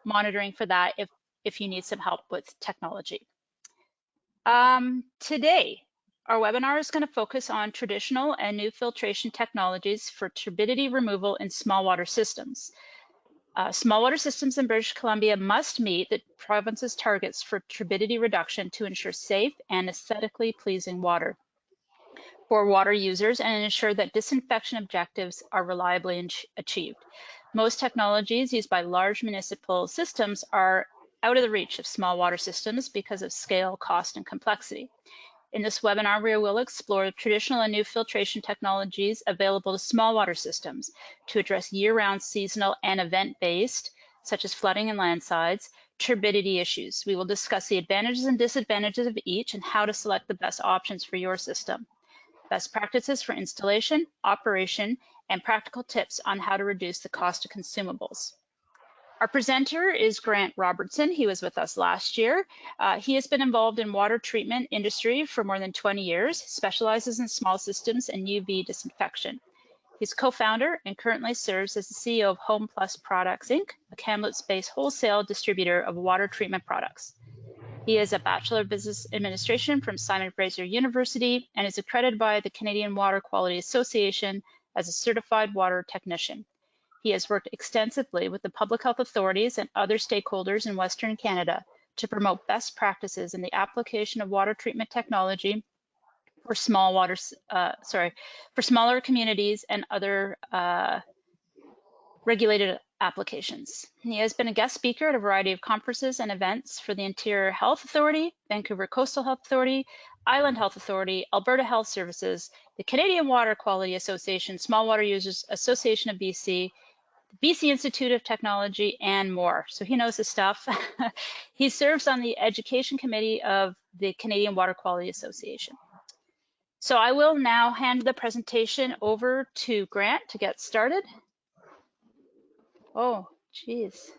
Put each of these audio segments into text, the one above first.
monitoring for that if you need some help with technology. Today, our webinar is going to focus on traditional and new filtration technologies for turbidity removal in small water systems. Small water systems in British Columbia must meet the province's targets for turbidity reduction to ensure safe and aesthetically pleasing water for water users and ensure that disinfection objectives are reliably achieved. Most technologies used by large municipal systems are out of the reach of small water systems because of scale, cost, and complexity. In this webinar, we will explore traditional and new filtration technologies available to small water systems to address year-round, seasonal, and event-based, such as flooding and landslides, turbidity issues. We will discuss the advantages and disadvantages of each and how to select the best options for your system. Best practices for installation, operation, and practical tips on how to reduce the cost of consumables. Our presenter is Grant Robertson. He was with us last year. He has been involved in water treatment industry for more than 20 years, specializes in small systems and UV disinfection. He's co-founder and currently serves as the CEO of Home Plus Products, Inc., a Kamloops-based wholesale distributor of water treatment products. He is a Bachelor of Business Administration from Simon Fraser University and is accredited by the Canadian Water Quality Association as a certified water technician. He has worked extensively with the public health authorities and other stakeholders in Western Canada to promote best practices in the application of water treatment technology for smaller communities and other regulated applications. He has been a guest speaker at a variety of conferences and events for the Interior Health Authority, Vancouver Coastal Health Authority, Island Health Authority, Alberta Health Services, the Canadian Water Quality Association, Small Water Users Association of BC, the BC Institute of Technology, and more. So he knows his stuff. He serves on the Education Committee of the Canadian Water Quality Association. So I will now hand the presentation over to Grant to get started. Oh, geez.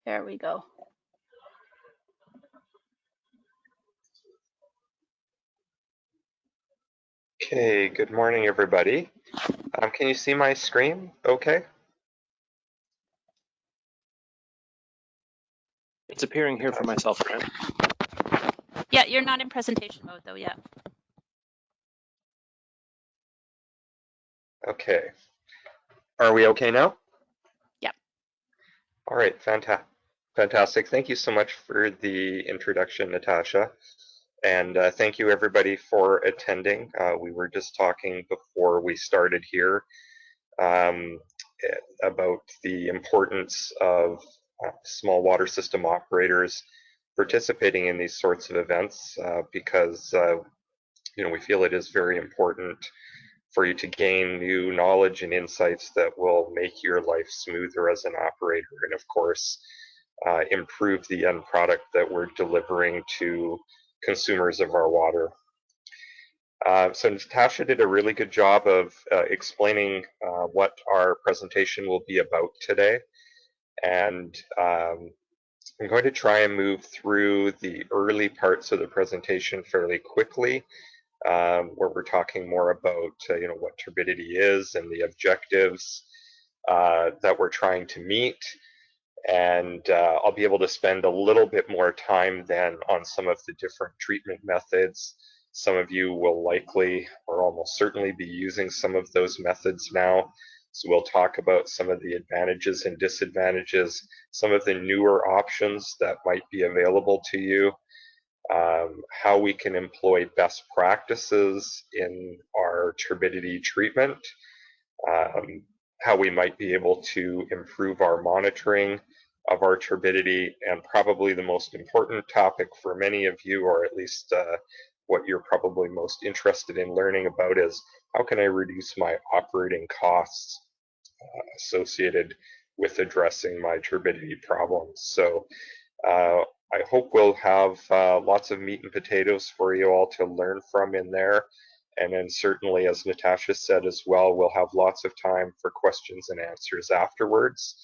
There we go. Okay, good morning, everybody. Can you see my screen okay? It's appearing here for myself, Grant. Yeah, you're not in presentation mode though yet. Okay. Are we okay now? Yep. All right, fantastic. Thank you so much for the introduction, Natasha. And thank you everybody for attending. We were just talking before we started here about the importance of small water system operators participating in these sorts of events because we feel it is very important for you to gain new knowledge and insights that will make your life smoother as an operator and of course improve the end product that we're delivering to consumers of our water. So Natasha did a really good job of explaining what our presentation will be about today. And I'm going to try and move through the early parts of the presentation fairly quickly, where we're talking more about what turbidity is and the objectives that we're trying to meet. And I'll be able to spend a little bit more time then on some of the different treatment methods. Some of you will likely or almost certainly be using some of those methods now. So we'll talk about some of the advantages and disadvantages, some of the newer options that might be available to you, how we can employ best practices in our turbidity treatment, how we might be able to improve our monitoring of our turbidity, and probably the most important topic for many of you, or at least what you're probably most interested in learning about, is how can I reduce my operating costs associated with addressing my turbidity problems. So I hope we'll have lots of meat and potatoes for you all to learn from in there. And then certainly, as Natasha said as well, we'll have lots of time for questions and answers afterwards.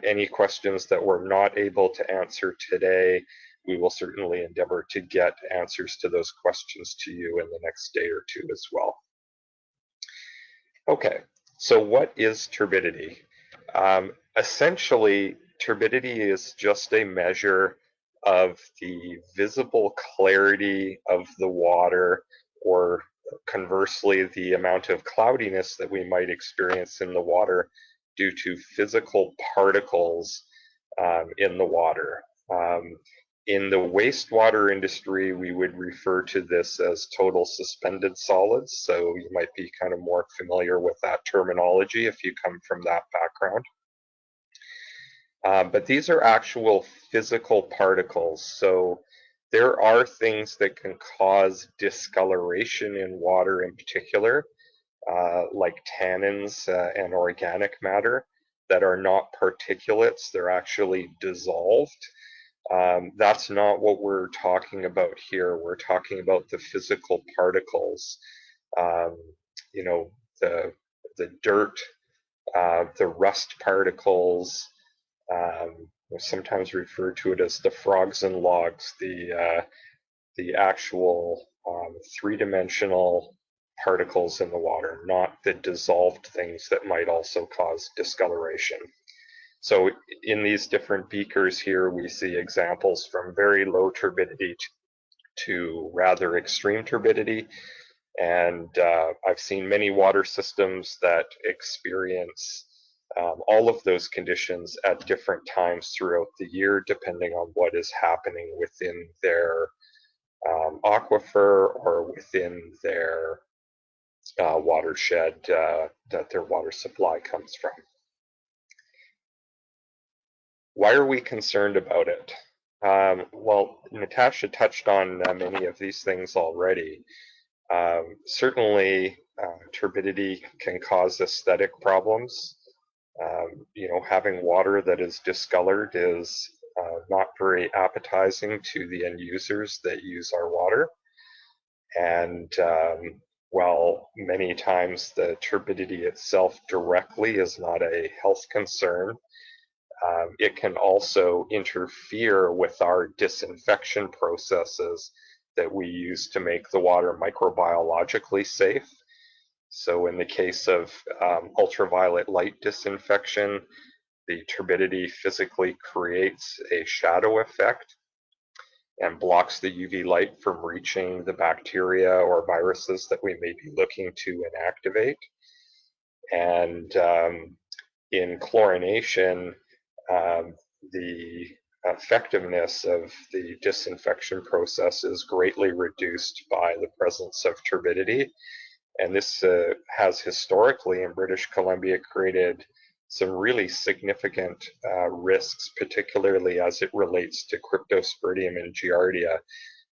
Any questions that we're not able to answer today, we will certainly endeavor to get answers to those questions to you in the next day or two as well. Okay, So what is turbidity? Essentially, turbidity is just a measure of the visible clarity of the water, or conversely, the amount of cloudiness that we might experience in the water due to physical particles in the water. In the wastewater industry, we would refer to this as total suspended solids. So you might be kind of more familiar with that terminology if you come from that background. But these are actual physical particles. So there are things that can cause discoloration in water in particular, like tannins and organic matter that are not particulates, they're actually dissolved. That's not what we're talking about here. We're talking about the physical particles, you know, the dirt, the rust particles, we sometimes refer to it as the frogs and logs, the actual three-dimensional particles in the water, not the dissolved things that might also cause discoloration. So in these different beakers here, we see examples from very low turbidity to rather extreme turbidity. And I've seen many water systems that experience all of those conditions at different times throughout the year, depending on what is happening within their aquifer or within their watershed that their water supply comes from. Why are we concerned about it? Well, Natasha touched on many of these things already. Certainly, turbidity can cause aesthetic problems. You know, having water that is discolored is not very appetizing to the end users that use our water. And while many times the turbidity itself directly is not a health concern, it can also interfere with our disinfection processes that we use to make the water microbiologically safe. So in the case of ultraviolet light disinfection, the turbidity physically creates a shadow effect and blocks the UV light from reaching the bacteria or viruses that we may be looking to inactivate. And in chlorination, the effectiveness of the disinfection process is greatly reduced by the presence of turbidity. And this has historically in British Columbia created some really significant risks, particularly as it relates to Cryptosporidium and Giardia,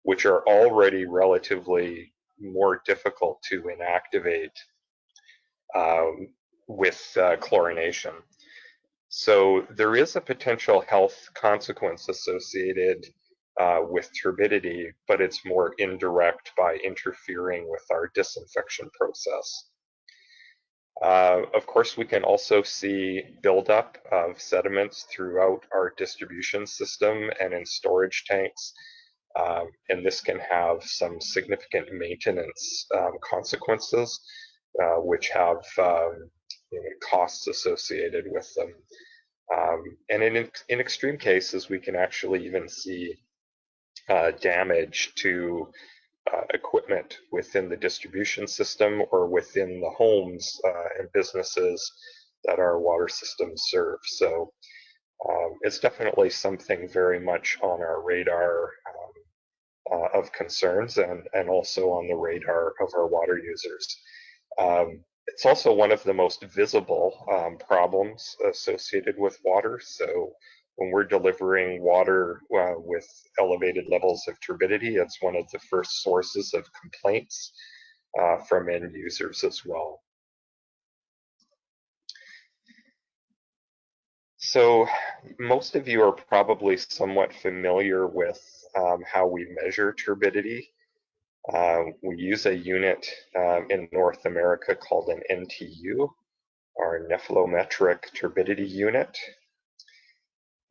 which are already relatively more difficult to inactivate with chlorination. So there is a potential health consequence associated with turbidity, but it's more indirect by interfering with our disinfection process. Of course, we can also see buildup of sediments throughout our distribution system and in storage tanks, and this can have some significant maintenance consequences, which have costs associated with them. And in extreme cases, we can actually even see damage to equipment within the distribution system or within the homes and businesses that our water systems serve. So it's definitely something very much on our radar of concerns and also on the radar of our water users. It's also one of the most visible problems associated with water. So when we're delivering water with elevated levels of turbidity, it's one of the first sources of complaints from end users as well. So most of you are probably somewhat familiar with how we measure turbidity. We use a unit in North America called an NTU, our nephelometric turbidity unit.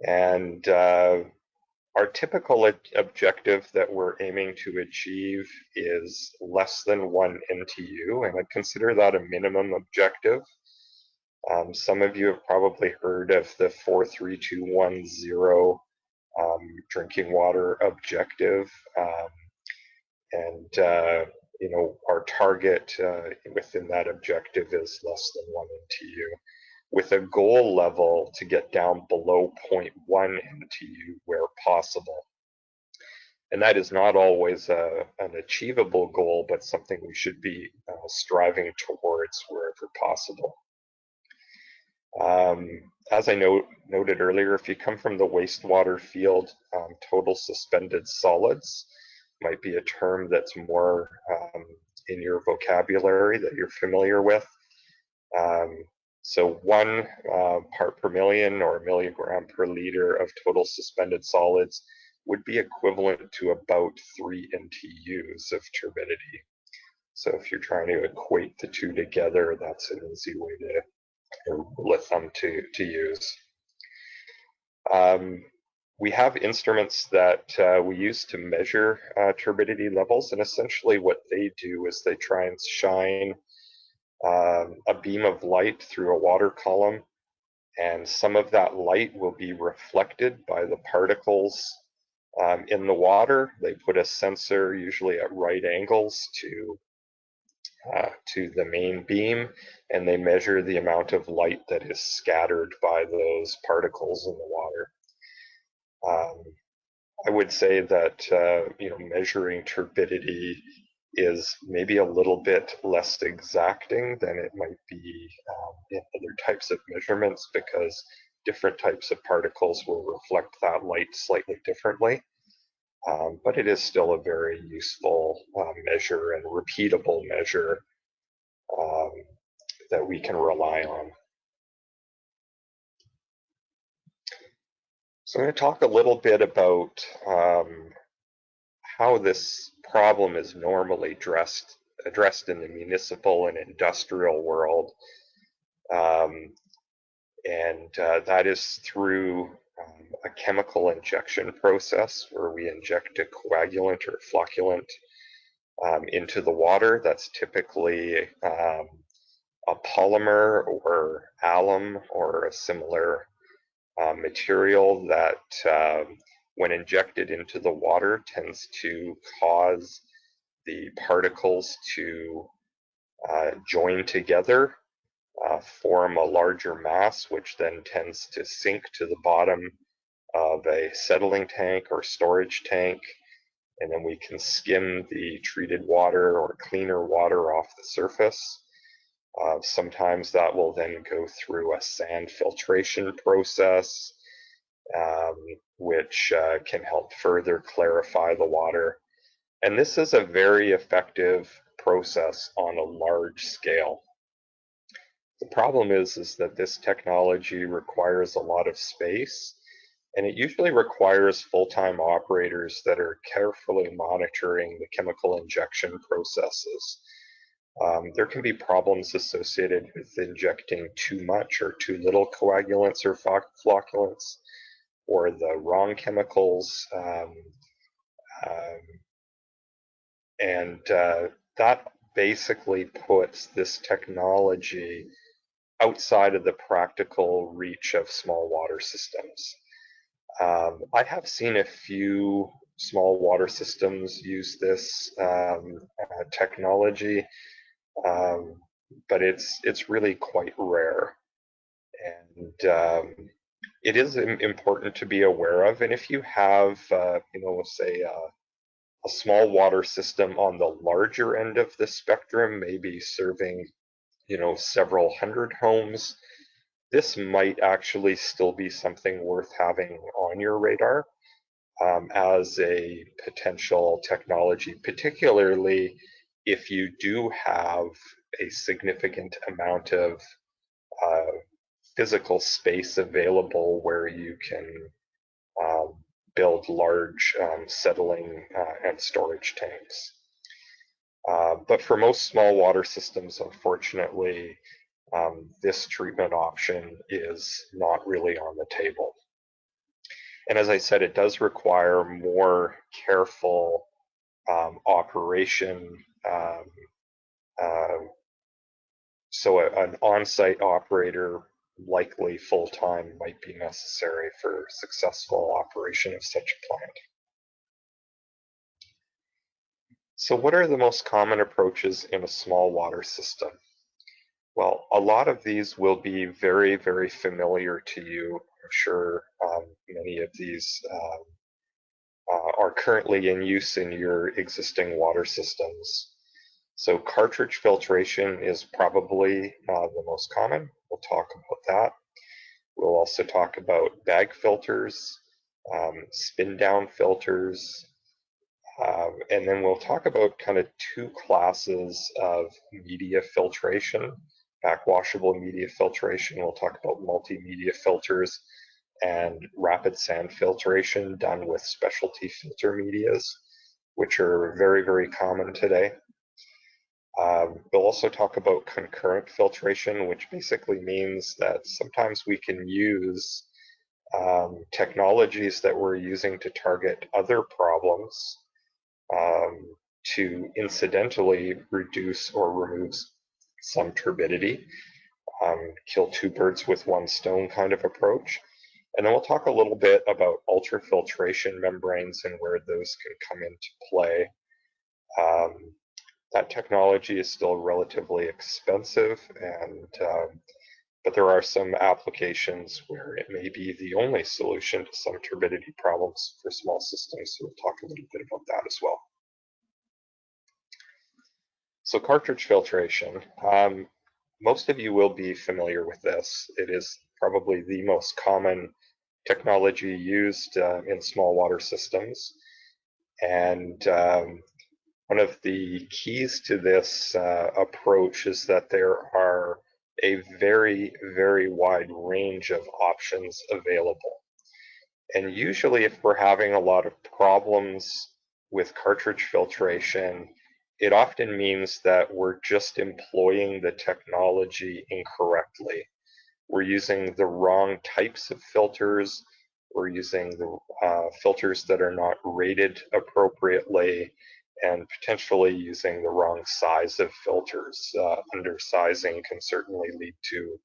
And our typical objective that we're aiming to achieve is less than 1 NTU, and I consider that a minimum objective. Some of you have probably heard of the 43210 drinking water objective, and you know, our target within that objective is less than 1 NTU, with a goal level to get down below 0.1 NTU where possible. And that is not always an achievable goal, but something we should be striving towards wherever possible. As I noted earlier, if you come from the wastewater field, total suspended solids might be a term that's more in your vocabulary that you're familiar with. So 1 part per million or milligram per liter of total suspended solids would be equivalent to about 3 NTUs of turbidity. So if you're trying to equate the two together, that's an easy way to rule of thumb to use. We have instruments that we use to measure turbidity levels, and essentially what they do is they try and shine a beam of light through a water column, and some of that light will be reflected by the particles in the water. They put a sensor usually at right angles to the main beam, and they measure the amount of light that is scattered by those particles in the water. I would say that you know, measuring turbidity is maybe a little bit less exacting than it might be in other types of measurements, because different types of particles will reflect that light slightly differently. But it is still a very useful measure and repeatable measure that we can rely on. So I'm going to talk a little bit about how this problem is normally addressed in the municipal and industrial world. That is through a chemical injection process where we inject a coagulant or flocculant into the water. That's typically a polymer or alum or a similar material that when injected into the water tends to cause the particles to join together, form a larger mass, which then tends to sink to the bottom of a settling tank or storage tank, and then we can skim the treated water or cleaner water off the surface. Sometimes that will then go through a sand filtration process, which can help further clarify the water. And this is a very effective process on a large scale. The problem is that this technology requires a lot of space, and it usually requires full-time operators that are carefully monitoring the chemical injection processes. There can be problems associated with injecting too much or too little coagulants or flocculants, or the wrong chemicals, and that basically puts this technology outside of the practical reach of small water systems. I have seen a few small water systems use this technology, but it's really quite rare, and it is important to be aware of. And if you have, you know, say a small water system on the larger end of the spectrum, maybe serving, you know, several hundred homes, this might actually still be something worth having on your radar as a potential technology, particularly if you do have a significant amount of physical space available where you can build large settling and storage tanks. But for most small water systems, unfortunately, this treatment option is not really on the table. And as I said, it does require more careful operation So an on-site operator, likely full-time, might be necessary for successful operation of such a plant. So what are the most common approaches in a small water system? Well, a lot of these will be very, very familiar to you. I'm sure many of these are currently in use in your existing water systems. So cartridge filtration is probably the most common. We'll talk about that. We'll also talk about bag filters, spin down filters, and then we'll talk about kind of two classes of media filtration, backwashable media filtration. We'll talk about multimedia filters and rapid sand filtration done with specialty filter medias, which are very, very common today. We'll also talk about concurrent filtration, which basically means that sometimes we can use technologies that we're using to target other problems to incidentally reduce or remove some turbidity, kill two birds with one stone kind of approach. And then we'll talk a little bit about ultrafiltration membranes and where those can come into play. That technology is still relatively expensive, and but there are some applications where it may be the only solution to some turbidity problems for small systems. So we'll talk a little bit about that as well. So cartridge filtration. Most of you will be familiar with this. It is probably the most common technology used in small water systems. And one of the keys to this approach is that there are a very, very wide range of options available. And usually if we're having a lot of problems with cartridge filtration, it often means that we're just employing the technology incorrectly. We're using the wrong types of filters. We're using the filters that are not rated appropriately, and potentially using the wrong size of filters. Undersizing can certainly lead to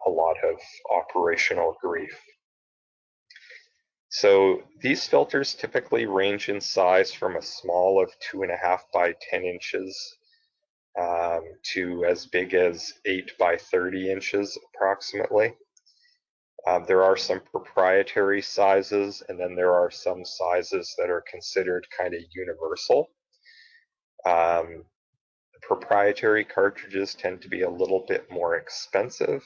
a lot of operational grief. So these filters typically range in size from a small of 2.5 by 10 inches to as big as 8 by 30 inches approximately. There are some proprietary sizes, and then there are some sizes that are considered kind of universal. Proprietary cartridges tend to be a little bit more expensive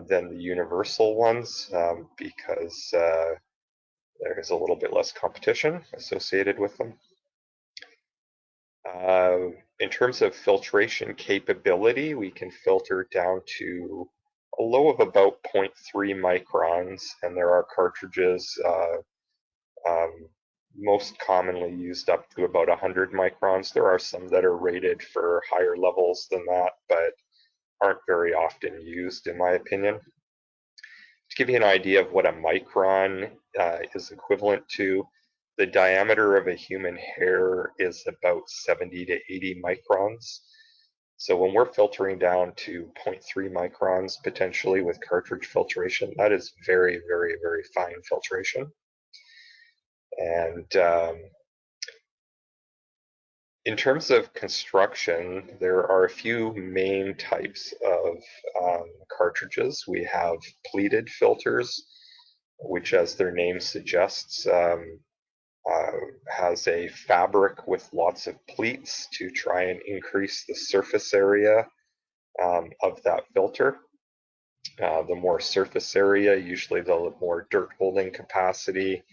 than the universal ones because there is a little bit less competition associated with them. In terms of filtration capability, we can filter down to a low of about 0.3 microns, and there are cartridges most commonly used up to about 100 microns. There are some that are rated for higher levels than that, but aren't very often used, in my opinion. To give you an idea of what a micron is equivalent to, the diameter of a human hair is about 70 to 80 microns. So when we're filtering down to 0.3 microns potentially with cartridge filtration, that is very, very, very fine filtration. And in terms of construction, there are a few main types of cartridges. We have pleated filters, which, as their name suggests, has a fabric with lots of pleats to try and increase the surface area of that filter. The more surface area, usually the more dirt holding capacity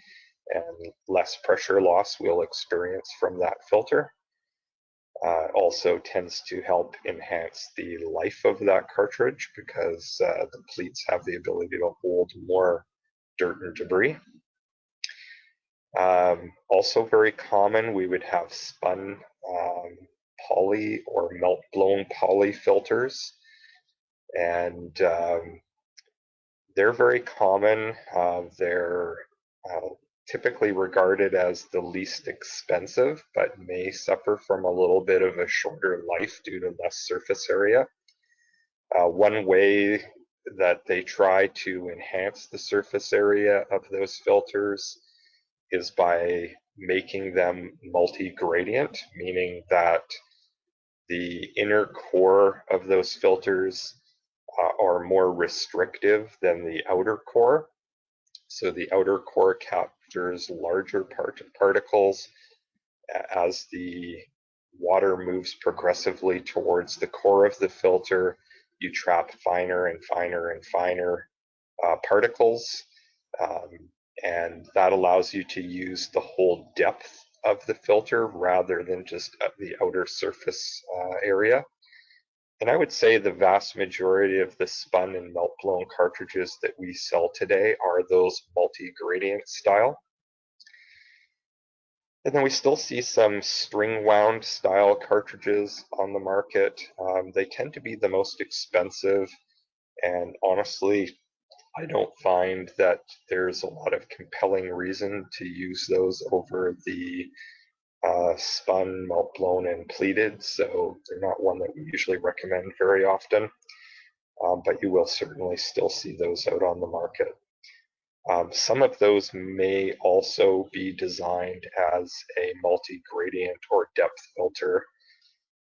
and less pressure loss we'll experience from that filter. Also tends to help enhance the life of that cartridge because the pleats have the ability to hold more dirt and debris. Also very common, we would have spun poly or melt blown poly filters, and they're very common. They're typically regarded as the least expensive, but may suffer from a little bit of a shorter life due to less surface area. One way that they try to enhance the surface area of those filters is by making them multi-gradient, meaning that the inner core of those filters are more restrictive than the outer core. So the outer core captures larger particles. As the water moves progressively towards the core of the filter, you trap finer and finer and finer particles, and that allows you to use the whole depth of the filter rather than just the outer surface area. And I would say the vast majority of the spun and melt blown cartridges that we sell today are those multi-gradient style. And then we still see some string wound style cartridges on the market. They tend to be the most expensive, and honestly, I don't find that there's a lot of compelling reason to use those over the spun, melt blown, and pleated, so they're not one that we usually recommend very often, but you will certainly still see those out on the market. Some of those may also be designed as a multi-gradient or depth filter,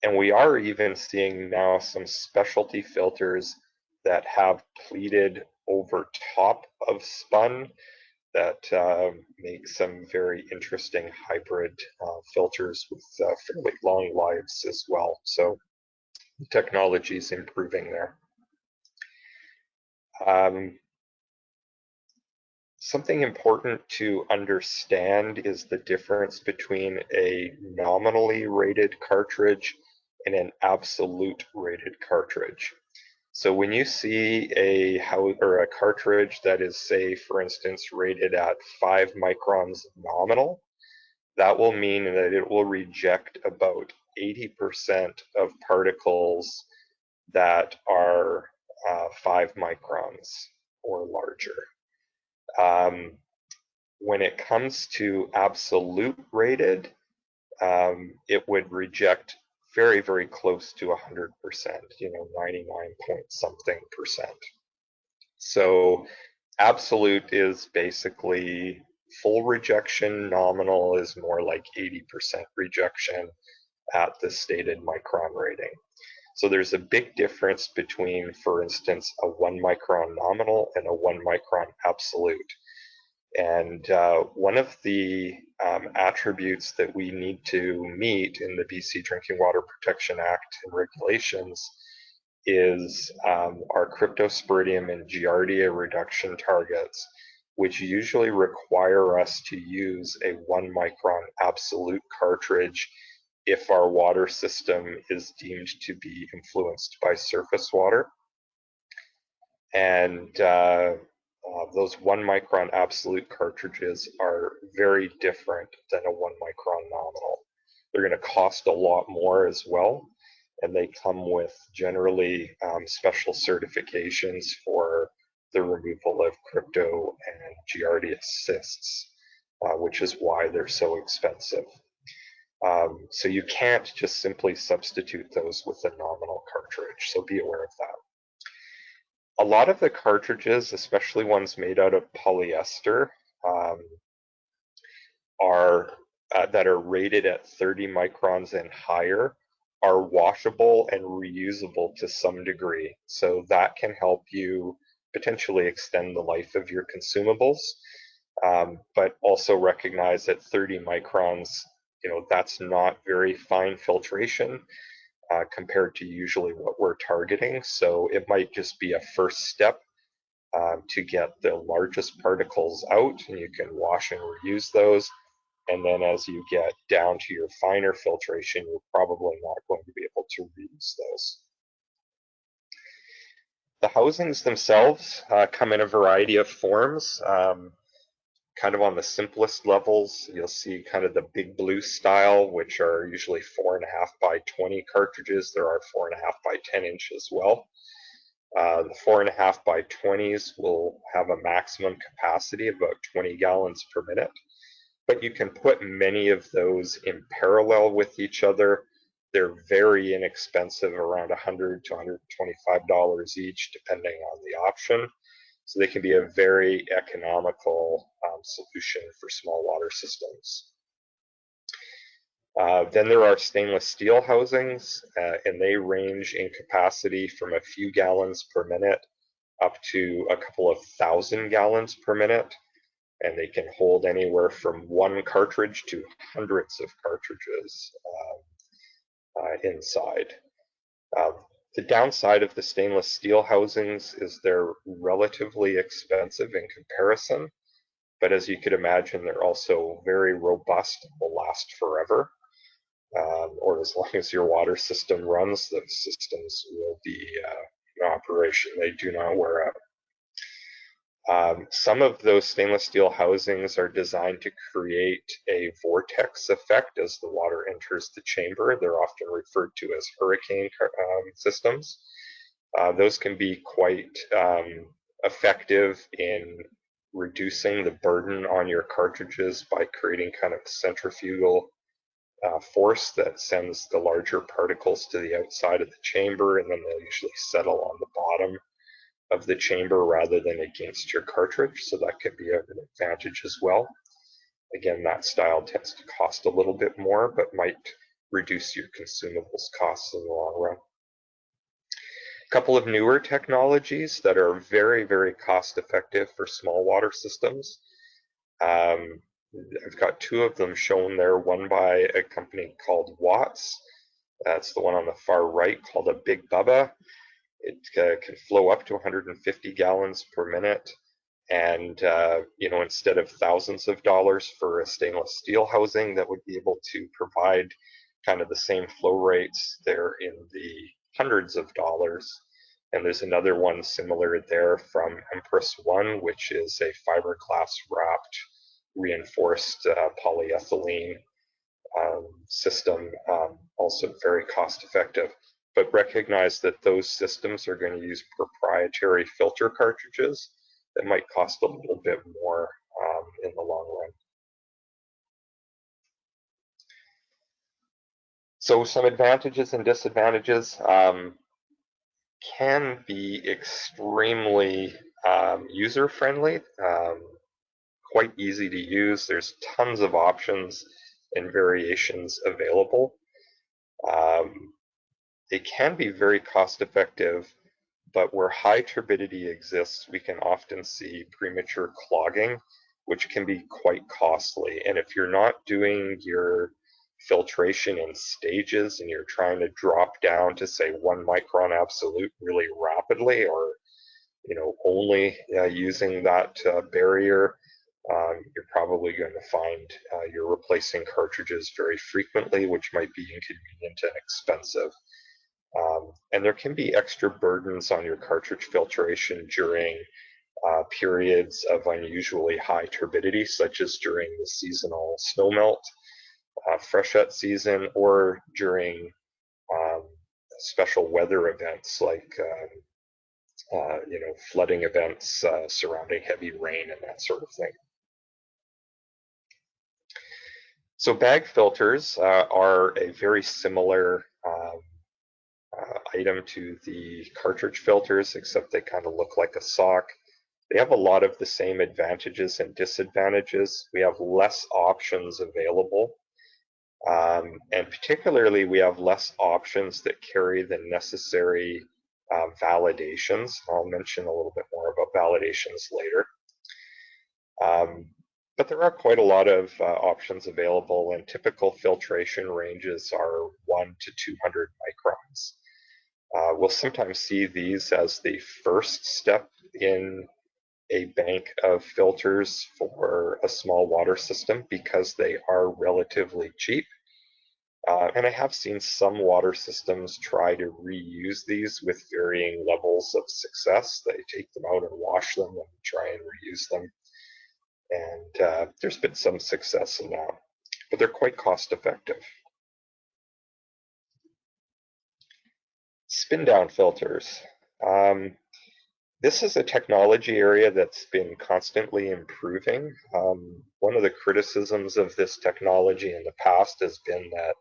and we are even seeing now some specialty filters that have pleated over top of spun that make some very interesting hybrid filters with fairly long lives as well. So the technology is improving there. Something important to understand is the difference between a nominally rated cartridge and an absolute rated cartridge. So when you see a cartridge that is, say, for instance, rated at 5 microns nominal, that will mean that it will reject about 80% of particles that are 5 microns or larger. When it comes to absolute rated, it would reject very, very close to 100%, 99 point something percent. So absolute is basically full rejection, nominal is more like 80% rejection at the stated micron rating. So there's a big difference between, for instance, a 1 micron nominal and a 1 micron absolute. And one of the attributes that we need to meet in the BC Drinking Water Protection Act and regulations is our cryptosporidium and giardia reduction targets, which usually require us to use a 1 micron absolute cartridge if our water system is deemed to be influenced by surface water. And those 1 micron absolute cartridges are very different than a 1 micron nominal. They're going to cost a lot more as well, and they come with generally special certifications for the removal of crypto and giardia cysts, which is why they're so expensive. So you can't just simply substitute those with a nominal cartridge, so be aware of that. A lot of the cartridges, especially ones made out of polyester, that are rated at 30 microns and higher, are washable and reusable to some degree. So that can help you potentially extend the life of your consumables, but also recognize that 30 microns, that's not very fine filtration. Compared to usually what we're targeting. So it might just be a first step to get the largest particles out, and you can wash and reuse those. And then as you get down to your finer filtration, you're probably not going to be able to reuse those. The housings themselves come in a variety of forms. Kind of on the simplest levels, you'll see kind of the big blue style, which are usually 4.5 by 20 cartridges. There are 4.5 by 10 inch as well. The 4.5 by 20s will have a maximum capacity of about 20 gallons per minute, but you can put many of those in parallel with each other. They're very inexpensive, around $100 to $125 each, depending on the option. So they can be a very economical solution for small water systems. Then there are stainless steel housings, and they range in capacity from a few gallons per minute up to a couple of thousand gallons per minute. And they can hold anywhere from one cartridge to hundreds of cartridges inside. The downside of the stainless steel housings is they're relatively expensive in comparison, but as you could imagine, they're also very robust and will last forever. Or as long as your water system runs, those systems will be in operation. They do not wear out. Some of those stainless steel housings are designed to create a vortex effect as the water enters the chamber. They're often referred to as hurricane systems. Those can be quite effective in reducing the burden on your cartridges by creating kind of centrifugal force that sends the larger particles to the outside of the chamber, and then they'll usually settle on the bottom of the chamber rather than against your cartridge, so that could be an advantage as well. Again, that style tends to cost a little bit more, but might reduce your consumables costs in the long run. A couple of newer technologies that are very, very cost effective for small water systems. I've got two of them shown there, one by a company called Watts. That's the one on the far right, called a Big Bubba. It can flow up to 150 gallons per minute. And, instead of thousands of dollars for a stainless steel housing that would be able to provide kind of the same flow rates, they're in the hundreds of dollars. And there's another one similar there from Empress One, which is a fiberglass wrapped reinforced polyethylene system, also very cost effective. But recognize that those systems are going to use proprietary filter cartridges that might cost a little bit more in the long run. So some advantages and disadvantages can be extremely user-friendly, quite easy to use. There's tons of options and variations available. It can be very cost-effective, but where high turbidity exists, we can often see premature clogging, which can be quite costly. And if you're not doing your filtration in stages and you're trying to drop down to say 1 micron absolute really rapidly, or only using that barrier, you're probably going to find you're replacing cartridges very frequently, which might be inconvenient and expensive. And there can be extra burdens on your cartridge filtration during periods of unusually high turbidity, such as during the seasonal snowmelt, freshet season, or during special weather events like flooding events surrounding heavy rain and that sort of thing. So bag filters are a very similar item to the cartridge filters, except they kind of look like a sock. They have a lot of the same advantages and disadvantages. We have less options available, and particularly we have less options that carry the necessary validations. I'll mention a little bit more about validations later. But there are quite a lot of options available, and typical filtration ranges are 1 to 200 microns. We'll sometimes see these as the first step in a bank of filters for a small water system because they are relatively cheap. And I have seen some water systems try to reuse these with varying levels of success. They take them out and wash them and try and reuse them. And there's been some success in that, but they're quite cost effective. Spin down filters. This is a technology area that's been constantly improving. One of the criticisms of this technology in the past has been that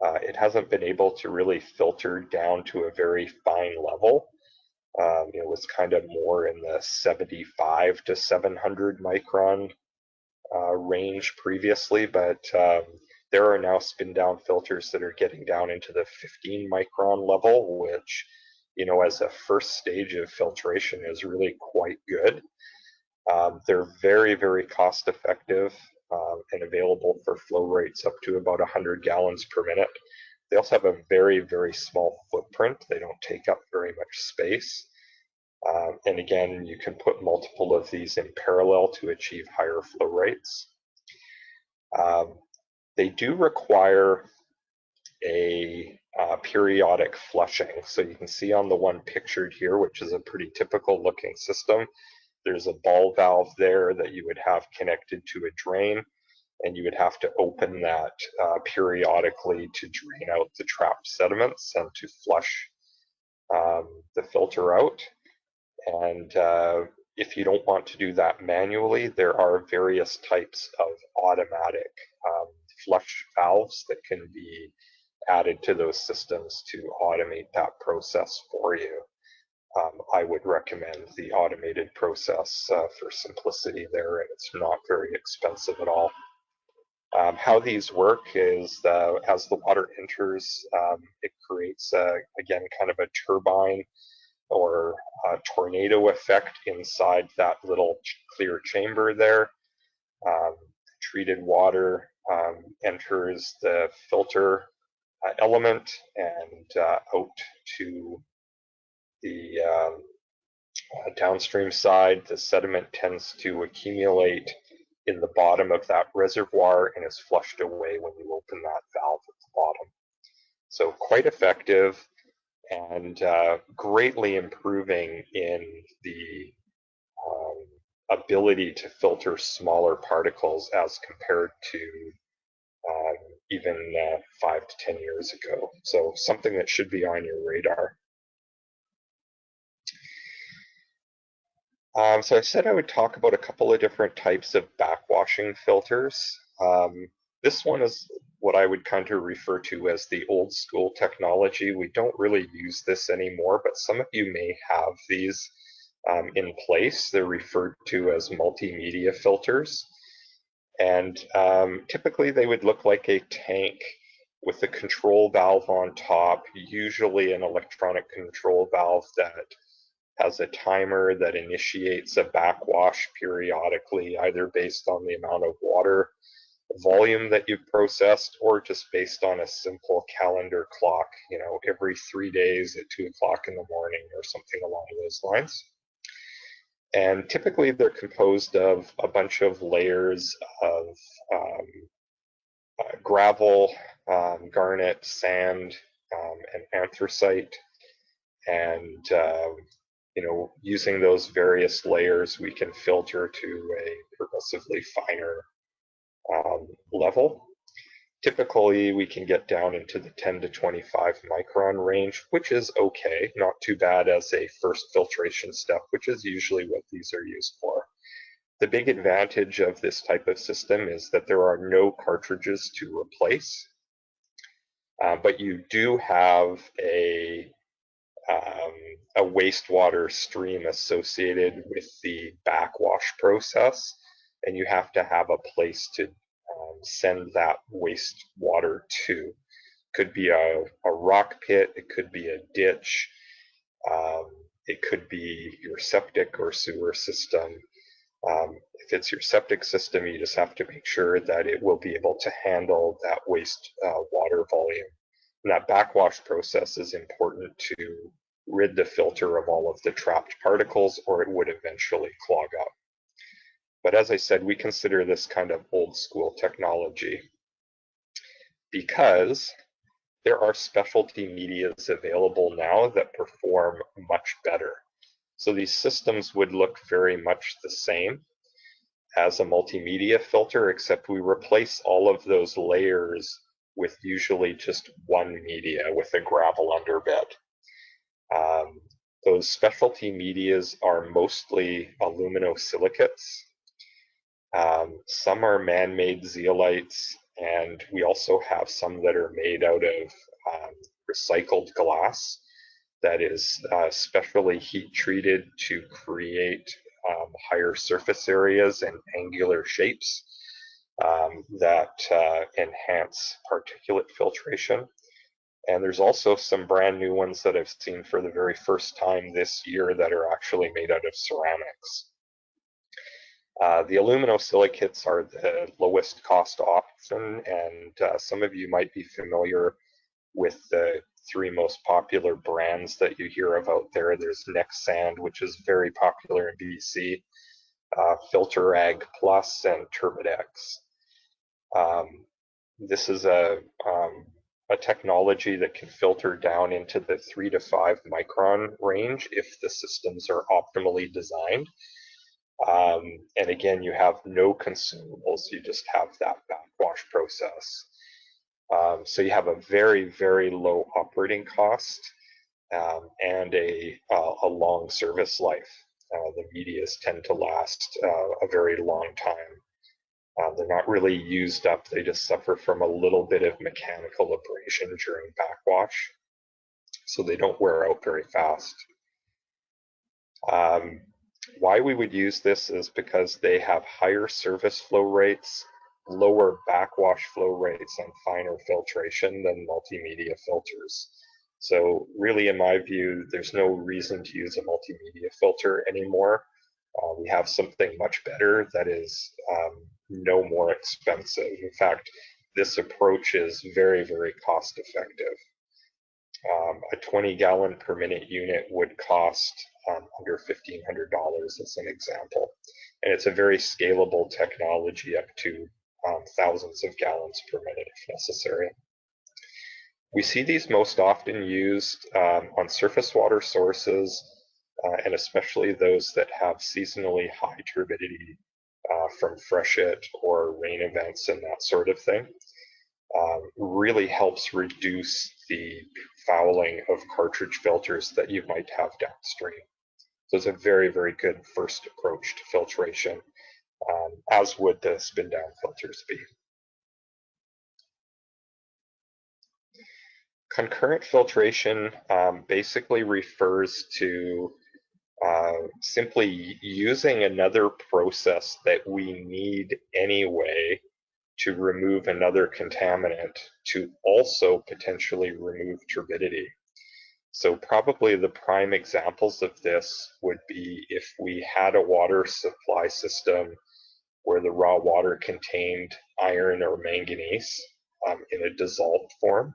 It hasn't been able to really filter down to a very fine level. It was kind of more in the 75 to 700 micron range previously, but there are now spin down filters that are getting down into the 15 micron level, which, as a first stage of filtration is really quite good. They're very, very cost effective and available for flow rates up to about 100 gallons per minute. They also have a very, very small footprint. They don't take up very much space. And again, you can put multiple of these in parallel to achieve higher flow rates. They do require a periodic flushing. So you can see on the one pictured here, which is a pretty typical looking system, there's a ball valve there that you would have connected to a drain, and you would have to open that periodically to drain out the trapped sediments and to flush the filter out. And if you don't want to do that manually, there are various types of automatic flush valves that can be added to those systems to automate that process for you. I would recommend the automated process for simplicity there, and it's not very expensive at all. How these work is as the water enters, it creates, again, kind of a turbine or a tornado effect inside that little clear chamber there. Treated water enters the filter element and out to the downstream side. The sediment tends to accumulate in the bottom of that reservoir and is flushed away when you open that valve at the bottom. So quite effective and greatly improving in the ability to filter smaller particles as compared to even 5 to 10 years ago. So something that should be on your radar. So I said I would talk about a couple of different types of backwashing filters. This one is what I would kind of refer to as the old school technology. We don't really use this anymore, but some of you may have these in place. They're referred to as multimedia filters. And typically they would look like a tank with a control valve on top, usually an electronic control valve that has a timer that initiates a backwash periodically, either based on the amount of water volume that you've processed or just based on a simple calendar clock, every 3 days at 2 o'clock in the morning or something along those lines. And typically they're composed of a bunch of layers of gravel, garnet, sand, and anthracite. And using those various layers, we can filter to a progressively finer level. Typically, we can get down into the 10 to 25 micron range, which is okay, not too bad as a first filtration step, which is usually what these are used for. The big advantage of this type of system is that there are no cartridges to replace, but you do have a wastewater stream associated with the backwash process, and you have to have a place to send that wastewater to. Could be a rock pit, it could be a ditch, it could be your septic or sewer system. If it's your septic system, you just have to make sure that it will be able to handle that waste water volume. And that backwash process is important to rid the filter of all of the trapped particles, or it would eventually clog up. But as I said, we consider this kind of old school technology because there are specialty medias available now that perform much better. So these systems would look very much the same as a multimedia filter, except we replace all of those layers with usually just one media with a gravel underbed. Those specialty medias are mostly aluminosilicates. Some are man-made zeolites, And we also have some that are made out of recycled glass that is specially heat treated to create higher surface areas and angular shapes that enhance particulate filtration. And there's also some brand new ones that I've seen for the very first time this year that are actually made out of ceramics. The aluminosilicates are the lowest cost option, and some of you might be familiar with the three most popular brands that you hear of out there. There's Nexsand, which is very popular in BC, Filtrag Plus, and Turbidex. This is a technology that can filter down into the 3 to 5 micron range if the systems are optimally designed. And again, you have no consumables, you just have that backwash process. So you have a very, very low operating cost and a long service life. The medias tend to last a very long time. They're not really used up, they just suffer from a little bit of mechanical abrasion during backwash, so they don't wear out very fast. Why we would use this is because they have higher service flow rates, lower backwash flow rates, and finer filtration than multimedia filters. So really, in my view, there's no reason to use a multimedia filter anymore. We have something much better that is no more expensive. In fact, this approach is very, very cost effective. A 20-gallon per minute unit would cost under $1,500 as an example. And it's a very scalable technology up to thousands of gallons per minute if necessary. We see these most often used on surface water sources, and especially those that have seasonally high turbidity from freshet or rain events and that sort of thing. Really helps reduce the fouling of cartridge filters that you might have downstream. So it's a very, very good first approach to filtration, as would the spin down filters be. Concurrent filtration basically refers to simply using another process that we need anyway to remove another contaminant to also potentially remove turbidity. So probably the prime examples of this would be if we had a water supply system where the raw water contained iron or manganese in a dissolved form.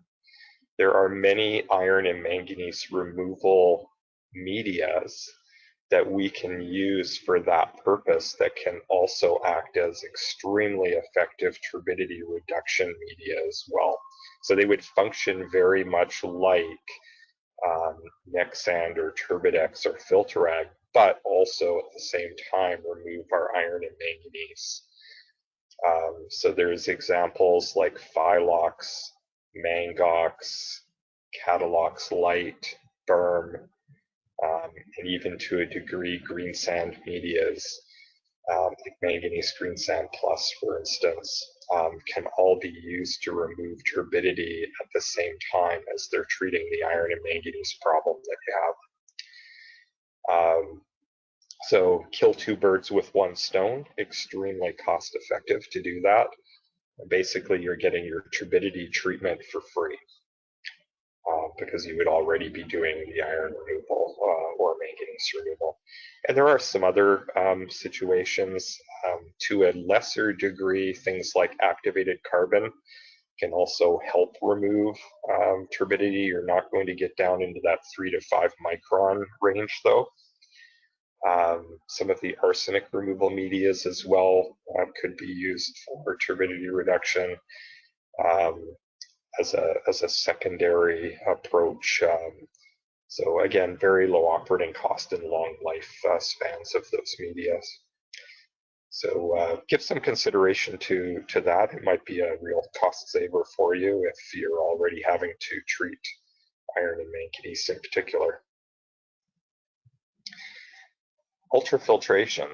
There are many iron and manganese removal medias that we can use for that purpose that can also act as extremely effective turbidity reduction media as well. So they would function very much like Nexsand or Turbidex or Filtrag, but also at the same time remove our iron and manganese. So there's examples like Phylox, Mangox, Catalox Light, Berm, and even to a degree green sand medias, like Manganese Green Sand Plus, for instance, can all be used to remove turbidity at the same time as they're treating the iron and manganese problem that you have. So kill two birds with one stone, extremely cost effective to do that. Basically, you're getting your turbidity treatment for free because you would already be doing the iron removal or manganese removal. And there are some other situations to a lesser degree, things like activated carbon can also help remove turbidity. You're not going to get down into that 3 to 5 micron range though. Some of the arsenic removal medias as well could be used for turbidity reduction as a secondary approach. So again, very low operating cost and long life spans of those medias. So give some consideration to that. It might be a real cost saver for you if you're already having to treat iron and manganese in particular. Ultrafiltration.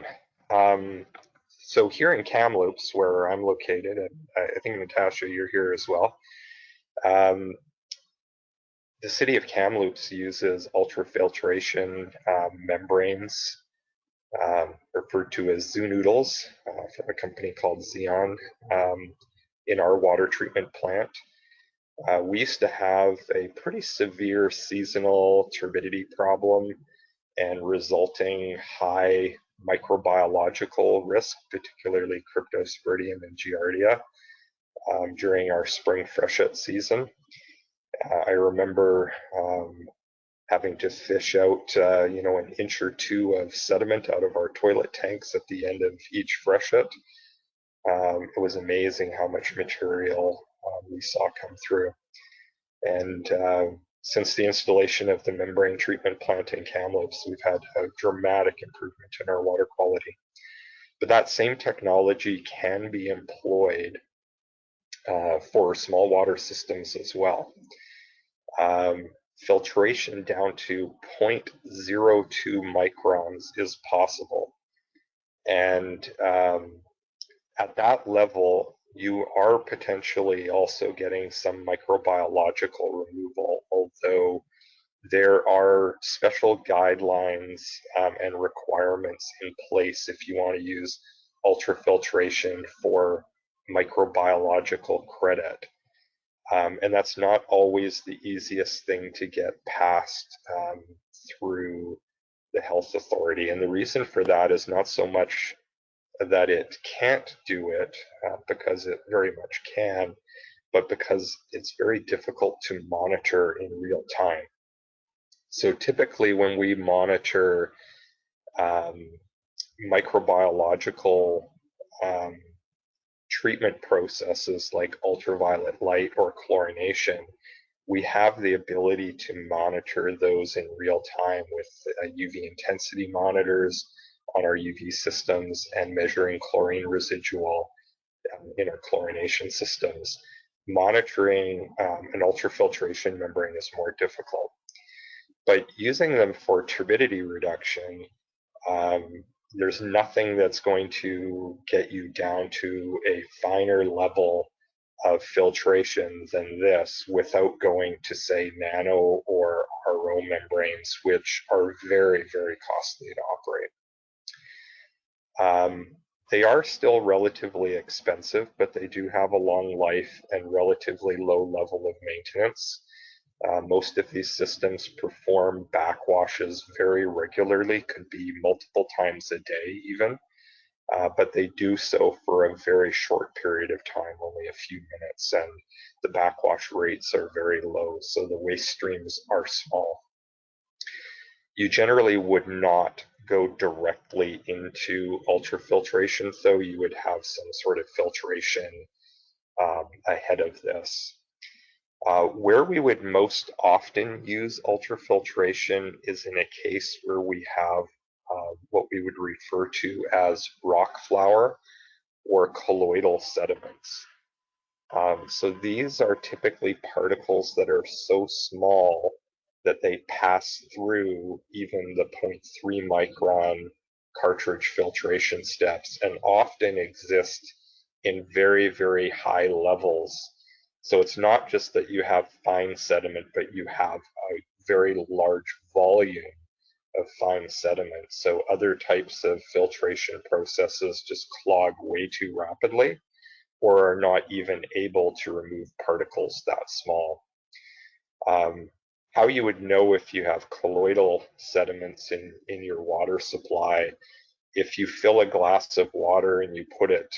So here in Kamloops, where I'm located, and I think Natasha, you're here as well. The city of Kamloops uses ultrafiltration membranes, referred to as zoo noodles, from a company called Xeon, in our water treatment plant. We used to have a pretty severe seasonal turbidity problem and resulting high microbiological risk, particularly Cryptosporidium and Giardia, during our spring freshet season. I remember having to fish out, an inch or two of sediment out of our toilet tanks at the end of each freshet. It was amazing how much material we saw come through. And since the installation of the membrane treatment plant in Kamloops, we've had a dramatic improvement in our water quality. But that same technology can be employed for small water systems as well. Filtration down to 0.02 microns is possible. And at that level, you are potentially also getting some microbiological removal, although there are special guidelines and requirements in place if you want to use ultrafiltration for microbiological credit. And that's not always the easiest thing to get past through the health authority. And the reason for that is not so much that it can't do it, because it very much can, but because it's very difficult to monitor in real time. So typically when we monitor microbiological treatment processes like ultraviolet light or chlorination, we have the ability to monitor those in real time with UV intensity monitors on our UV systems and measuring chlorine residual in our chlorination systems. Monitoring an ultrafiltration membrane is more difficult, but using them for turbidity reduction, there's nothing that's going to get you down to a finer level of filtration than this without going to, say, nano or RO membranes, which are very, very costly to operate. They are still relatively expensive, but they do have a long life and relatively low level of maintenance. Most of these systems perform backwashes very regularly, could be multiple times a day even, but they do so for a very short period of time, only a few minutes, and the backwash rates are very low, so the waste streams are small. You generally would not go directly into ultrafiltration, though you would have some sort of filtration ahead of this. Where we would most often use ultrafiltration is in a case where we have what we would refer to as rock flour or colloidal sediments. So these are typically particles that are so small that they pass through even the 0.3 micron cartridge filtration steps and often exist in very, very high levels. So it's not just that you have fine sediment, but you have a very large volume of fine sediment. So other types of filtration processes just clog way too rapidly or are not even able to remove particles that small. How you would know if you have colloidal sediments in your water supply, if you fill a glass of water and you put it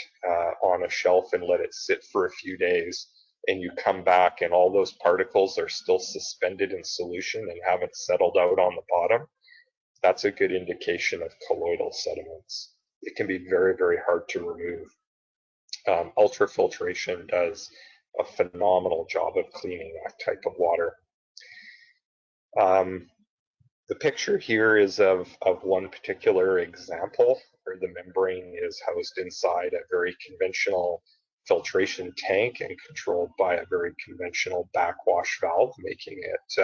on a shelf and let it sit for a few days, and you come back and all those particles are still suspended in solution and haven't settled out on the bottom, that's a good indication of colloidal sediments. It can be very, very hard to remove. Ultrafiltration does a phenomenal job of cleaning that type of water. The picture here is of one particular example where the membrane is housed inside a very conventional filtration tank and controlled by a very conventional backwash valve, making it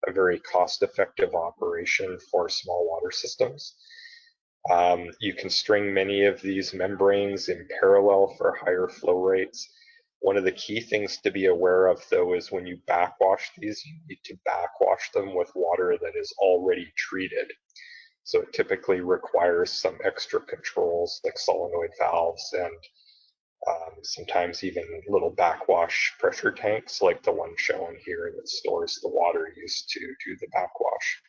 a very cost-effective operation for small water systems. You can string many of these membranes in parallel for higher flow rates. One of the key things to be aware of, though, is when you backwash these, you need to backwash them with water that is already treated. So it typically requires some extra controls like solenoid valves and sometimes even little backwash pressure tanks like the one shown here that stores the water used to do the backwash.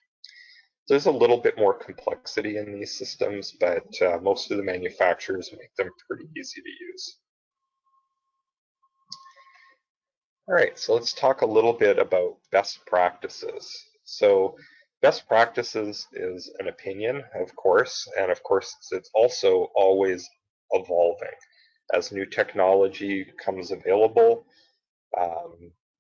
There's a little bit more complexity in these systems, but most of the manufacturers make them pretty easy to use. All right, so let's talk a little bit about best practices. So best practices is an opinion, of course, and of course it's also always evolving. As new technology comes available,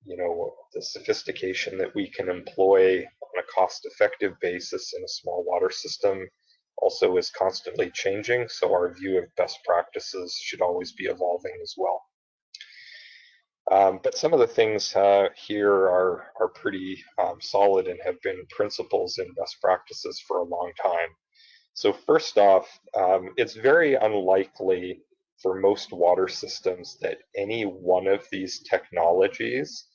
you know, the sophistication that we can employ on a cost-effective basis in a small water system also is constantly changing, so our view of best practices should always be evolving as well. But some of the things here are pretty solid and have been principles in best practices for a long time. So first off, it's very unlikely for most water systems that any one of these technologies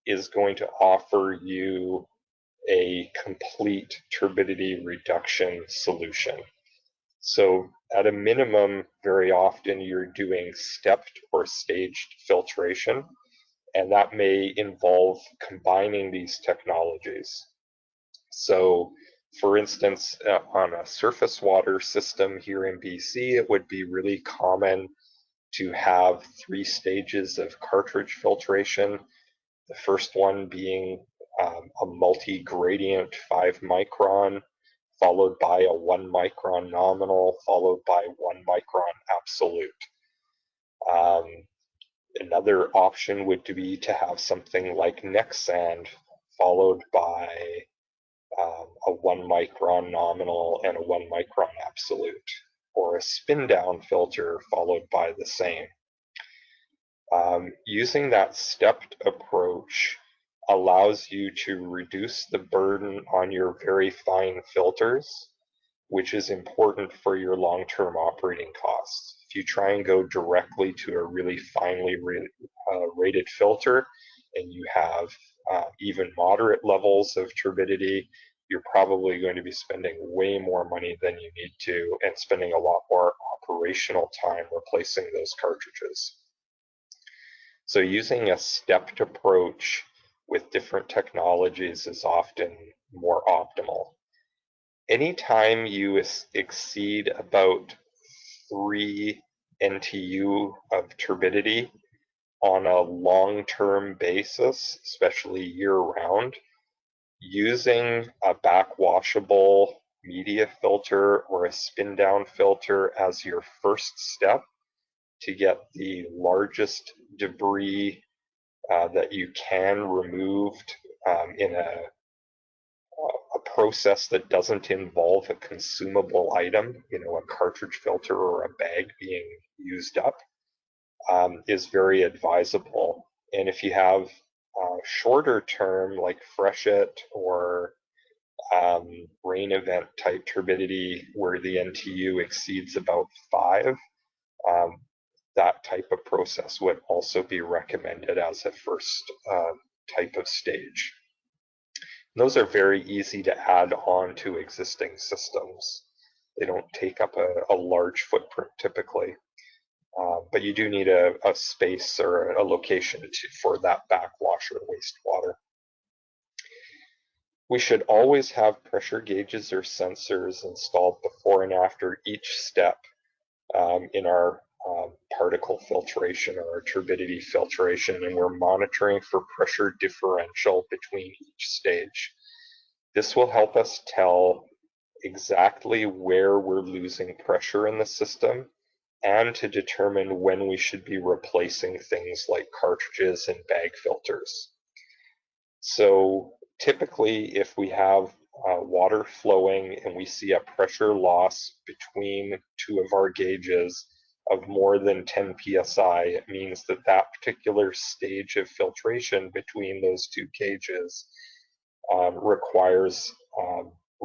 is going to offer you a complete turbidity reduction solution. So at a minimum, very often you're doing stepped or staged filtration, and that may involve combining these technologies. So for instance, on a surface water system here in BC, it would be really common to have 3 stages of cartridge filtration. The first one being a multi-gradient 5 micron, followed by a 1 micron nominal, followed by 1 micron absolute. Another option would be to have something like neck sand, followed by a 1 micron nominal and a 1 micron absolute, or a spin down filter followed by the same. Using that stepped approach allows you to reduce the burden on your very fine filters, which is important for your long-term operating costs. If you try and go directly to a really finely rated filter and you have even moderate levels of turbidity, you're probably going to be spending way more money than you need to and spending a lot more operational time replacing those cartridges. So using a stepped approach with different technologies is often more optimal. Anytime you exceed about 3 NTU of turbidity on a long-term basis, especially year-round, using a backwashable media filter or a spin-down filter as your first step to get the largest debris that you can removed in a process that doesn't involve a consumable item, you know, a cartridge filter or a bag being used up, is very advisable. And if you have shorter term like freshet or rain event type turbidity where the NTU exceeds about 5, that type of process would also be recommended as a first type of stage. And those are very easy to add on to existing systems. They don't take up a large footprint typically, but you do need a space or a location for that backwash or wastewater. We should always have pressure gauges or sensors installed before and after each step in our particle filtration or turbidity filtration, and we're monitoring for pressure differential between each stage. This will help us tell exactly where we're losing pressure in the system and to determine when we should be replacing things like cartridges and bag filters. So typically, if we have water flowing and we see a pressure loss between 2 of our gauges of more than 10 psi, it means that that particular stage of filtration between those 2 gauges requires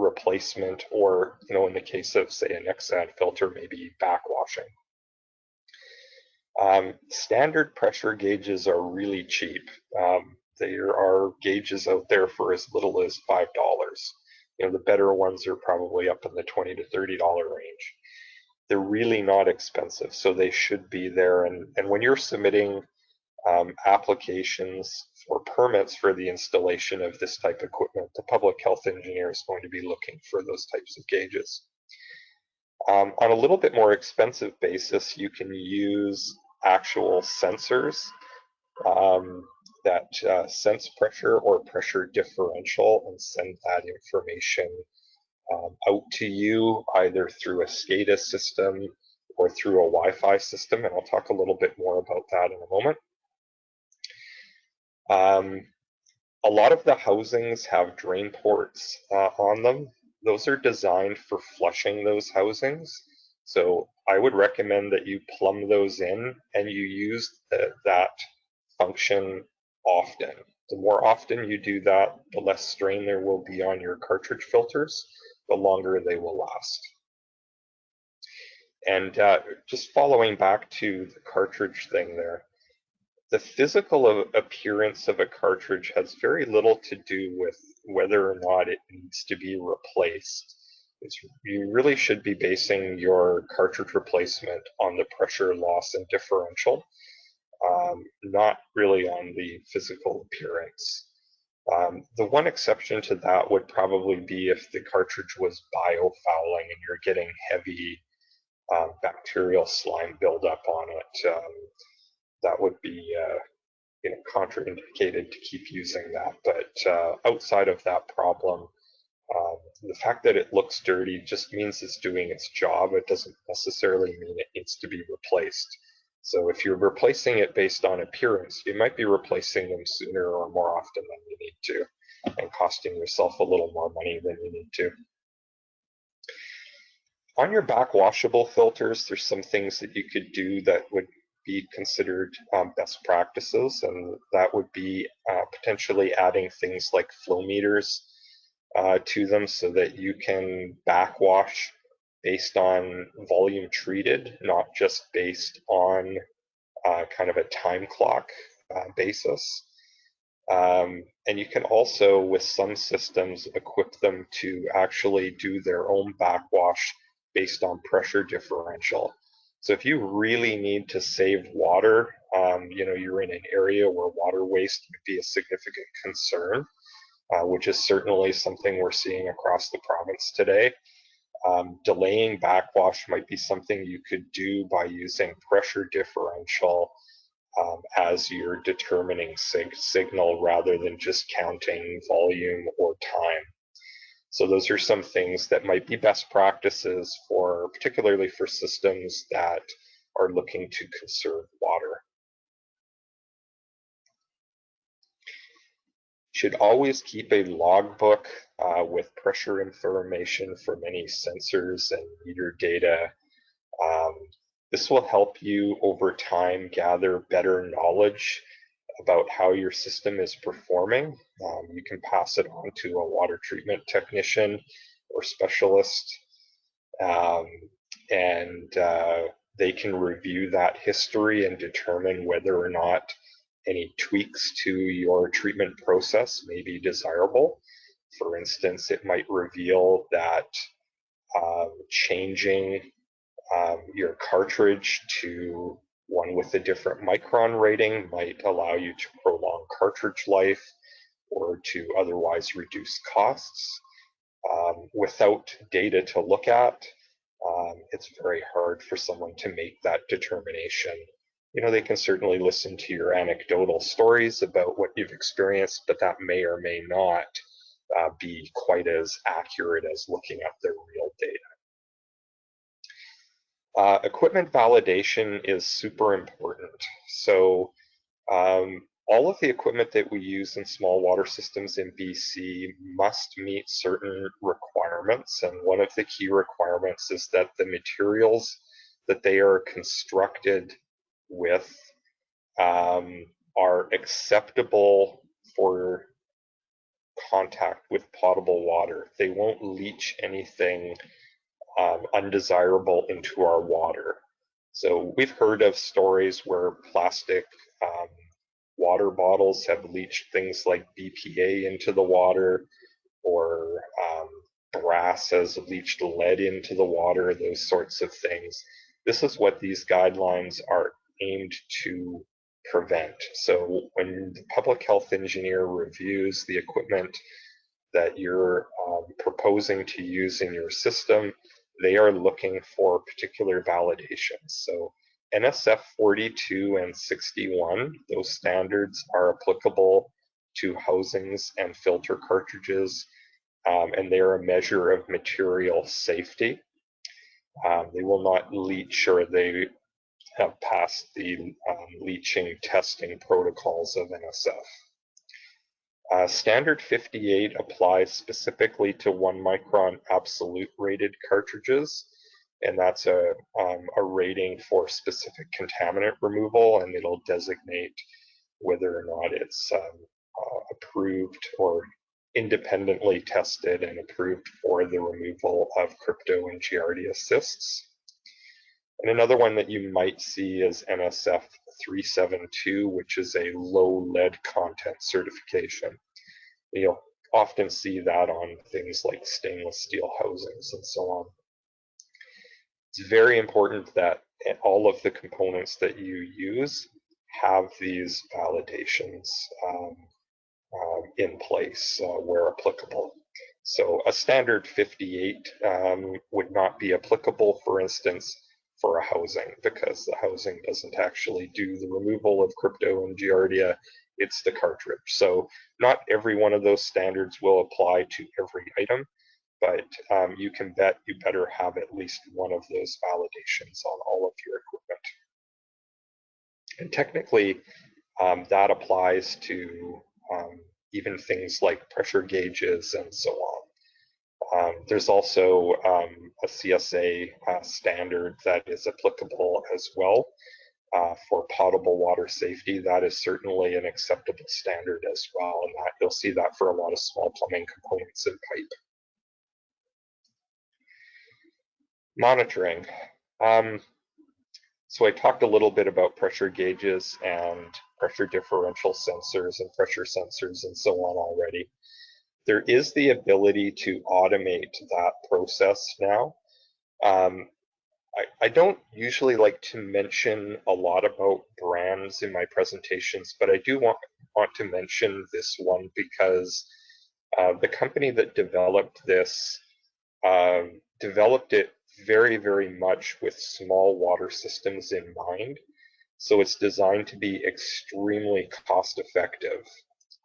replacement, or, in the case of, say, an Nexan filter, maybe backwashing. Standard pressure gauges are really cheap. There are gauges out there for as little as $5. The better ones are probably up in the $20 to $30 range. They're really not expensive, so they should be there. And when you're submitting applications for permits for the installation of this type of equipment, the public health engineer is going to be looking for those types of gauges. On a little bit more expensive basis, you can use actual sensors that sense pressure or pressure differential and send that information out to you either through a SCADA system or through a Wi-Fi system, and I'll talk a little bit more about that in a moment. A lot of the housings have drain ports on them. Those are designed for flushing those housings. So I would recommend that you plumb those in and you use that function often. The more often you do that, the less strain there will be on your cartridge filters, the longer they will last. And just following back to the cartridge thing there, the physical appearance of a cartridge has very little to do with whether or not it needs to be replaced. You really should be basing your cartridge replacement on the pressure loss and differential, not really on the physical appearance. The one exception to that would probably be if the cartridge was biofouling and you're getting heavy bacterial slime buildup on it. That would be contraindicated to keep using that. But outside of that problem, the fact that it looks dirty just means it's doing its job. It doesn't necessarily mean it needs to be replaced. So if you're replacing it based on appearance, you might be replacing them sooner or more often than you need to, and costing yourself a little more money than you need to. On your backwashable filters, there's some things that you could do that would be considered best practices, and that would be potentially adding things like flow meters to them so that you can backwash based on volume treated, not just based on kind of a time clock basis. And you can also, with some systems, equip them to actually do their own backwash based on pressure differential. So if you really need to save water, you're in an area where water waste would be a significant concern, which is certainly something we're seeing across the province today. Delaying backwash might be something you could do by using pressure differential as you're determining signal rather than just counting volume or time. So those are some things that might be best practices for, particularly for systems that are looking to conserve water. Should always keep a logbook with pressure information from any sensors and meter data. This will help you over time gather better knowledge about how your system is performing. You can pass it on to a water treatment technician or specialist, and they can review that history and determine whether or not any tweaks to your treatment process may be desirable. For instance, it might reveal that changing your cartridge to one with a different micron rating might allow you to prolong cartridge life or to otherwise reduce costs. Without data to look at, it's very hard for someone to make that determination. They can certainly listen to your anecdotal stories about what you've experienced, but that may or may not be quite as accurate as looking at their real data. Equipment validation is super important. So all of the equipment that we use in small water systems in BC must meet certain requirements. And one of the key requirements is that the materials that they are constructed with are acceptable for contact with potable water. They won't leach anything undesirable into our water. So we've heard of stories where plastic water bottles have leached things like BPA into the water, or brass has leached lead into the water, those sorts of things. This is what these guidelines are aimed to prevent. So when the public health engineer reviews the equipment that you're proposing to use in your system, they are looking for particular validations. So NSF 42 and 61, those standards are applicable to housings and filter cartridges, and they are a measure of material safety. They will not leach, or they have passed the leaching testing protocols of NSF. Standard 58 applies specifically to 1 micron absolute rated cartridges, and that's a rating for specific contaminant removal, and it'll designate whether or not it's approved or independently tested and approved for the removal of crypto and giardia cysts. And another one that you might see is NSF 372, which is a low lead content certification. You'll often see that on things like stainless steel housings and so on. It's very important that all of the components that you use have these validations in place where applicable. So a standard 58 would not be applicable, for instance, for a housing, because the housing doesn't actually do the removal of crypto and giardia, it's the cartridge. So not every one of those standards will apply to every item, but you can bet you better have at least one of those validations on all of your equipment. And technically, that applies to even things like pressure gauges and so on. There's also a CSA standard that is applicable as well for potable water safety. That is certainly an acceptable standard as well, and that, you'll see that for a lot of small plumbing components and pipe. Monitoring. So I talked a little bit about pressure gauges and pressure differential sensors and pressure sensors and so on already. There is the ability to automate that process now. I don't usually like to mention a lot about brands in my presentations, but I do want to mention this one because the company that developed this developed it very, very much with small water systems in mind. So it's designed to be extremely cost effective.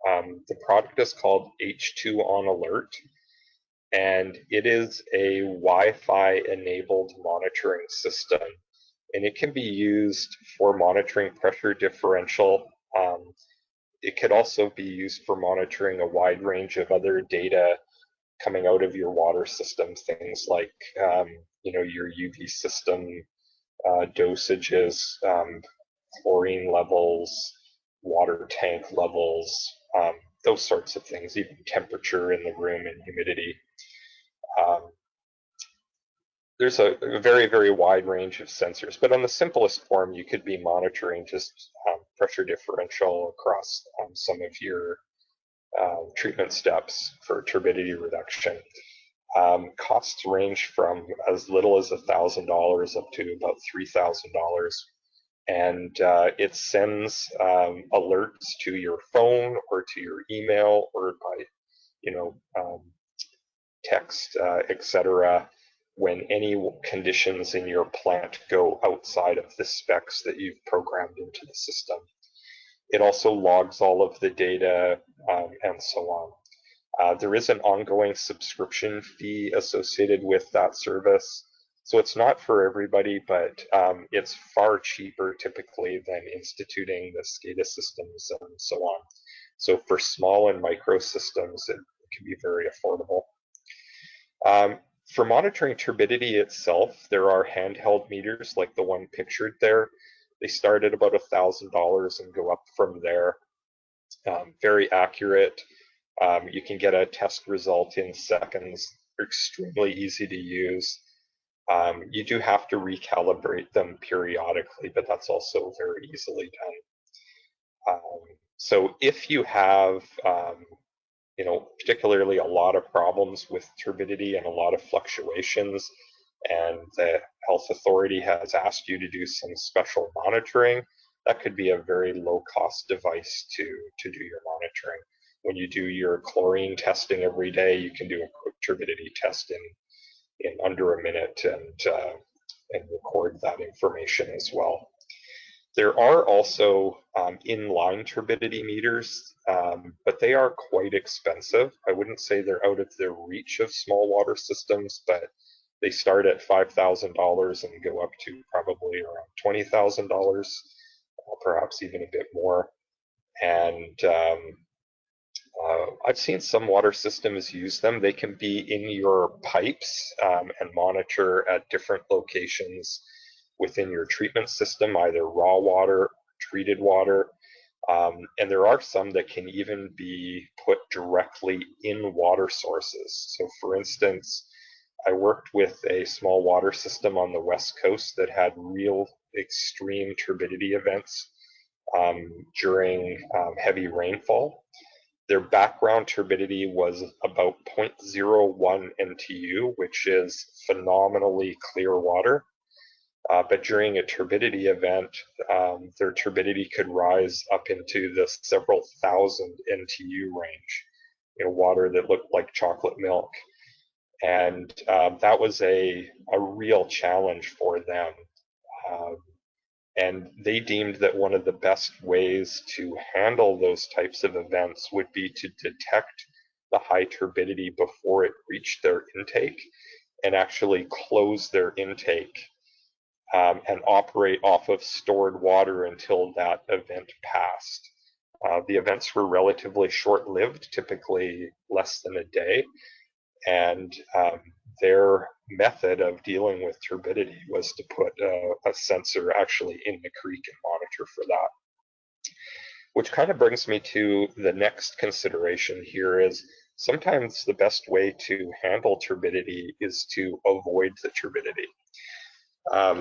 The product is called H2 on Alert, and it is a Wi-Fi enabled monitoring system, and it can be used for monitoring pressure differential. It could also be used for monitoring a wide range of other data coming out of your water system, things like your UV system dosages, chlorine levels, water tank levels, those sorts of things, even temperature in the room and humidity. There's a very, very wide range of sensors, but on the simplest form, you could be monitoring just pressure differential across some of your treatment steps for turbidity reduction. Costs range from as little as $1,000 up to about $3,000. And it sends alerts to your phone or to your email or by, text, etc., when any conditions in your plant go outside of the specs that you've programmed into the system. It also logs all of the data and so on. There is an ongoing subscription fee associated with that service. So it's not for everybody, but it's far cheaper typically than instituting the SCADA systems and so on. So for small and micro systems, it can be very affordable. For monitoring turbidity itself, there are handheld meters like the one pictured there. They start at about $1,000 and go up from there. Very accurate. You can get a test result in seconds. They're extremely easy to use. You do have to recalibrate them periodically, but that's also very easily done. So if you have, particularly a lot of problems with turbidity and a lot of fluctuations, and the health authority has asked you to do some special monitoring, that could be a very low-cost device to do your monitoring. When you do your chlorine testing every day, you can do a quick turbidity test in under a minute and record that information as well. There are also inline turbidity meters, but they are quite expensive. I wouldn't say they're out of the reach of small water systems, but they start at $5,000 and go up to probably around $20,000, perhaps even a bit more. And I've seen some water systems use them. They can be in your pipes and monitor at different locations within your treatment system, either raw water, treated water, and there are some that can even be put directly in water sources. So for instance, I worked with a small water system on the West Coast that had real extreme turbidity events during heavy rainfall. Their background turbidity was about 0.01 NTU, which is phenomenally clear water. But during a turbidity event, their turbidity could rise up into the several thousand NTU range, water that looked like chocolate milk. And that was a real challenge for them. And they deemed that one of the best ways to handle those types of events would be to detect the high turbidity before it reached their intake and actually close their intake and operate off of stored water until that event passed. The events were relatively short-lived, typically less than a day, and their method of dealing with turbidity was to put a sensor actually in the creek and monitor for that. Which kind of brings me to the next consideration here is sometimes the best way to handle turbidity is to avoid the turbidity.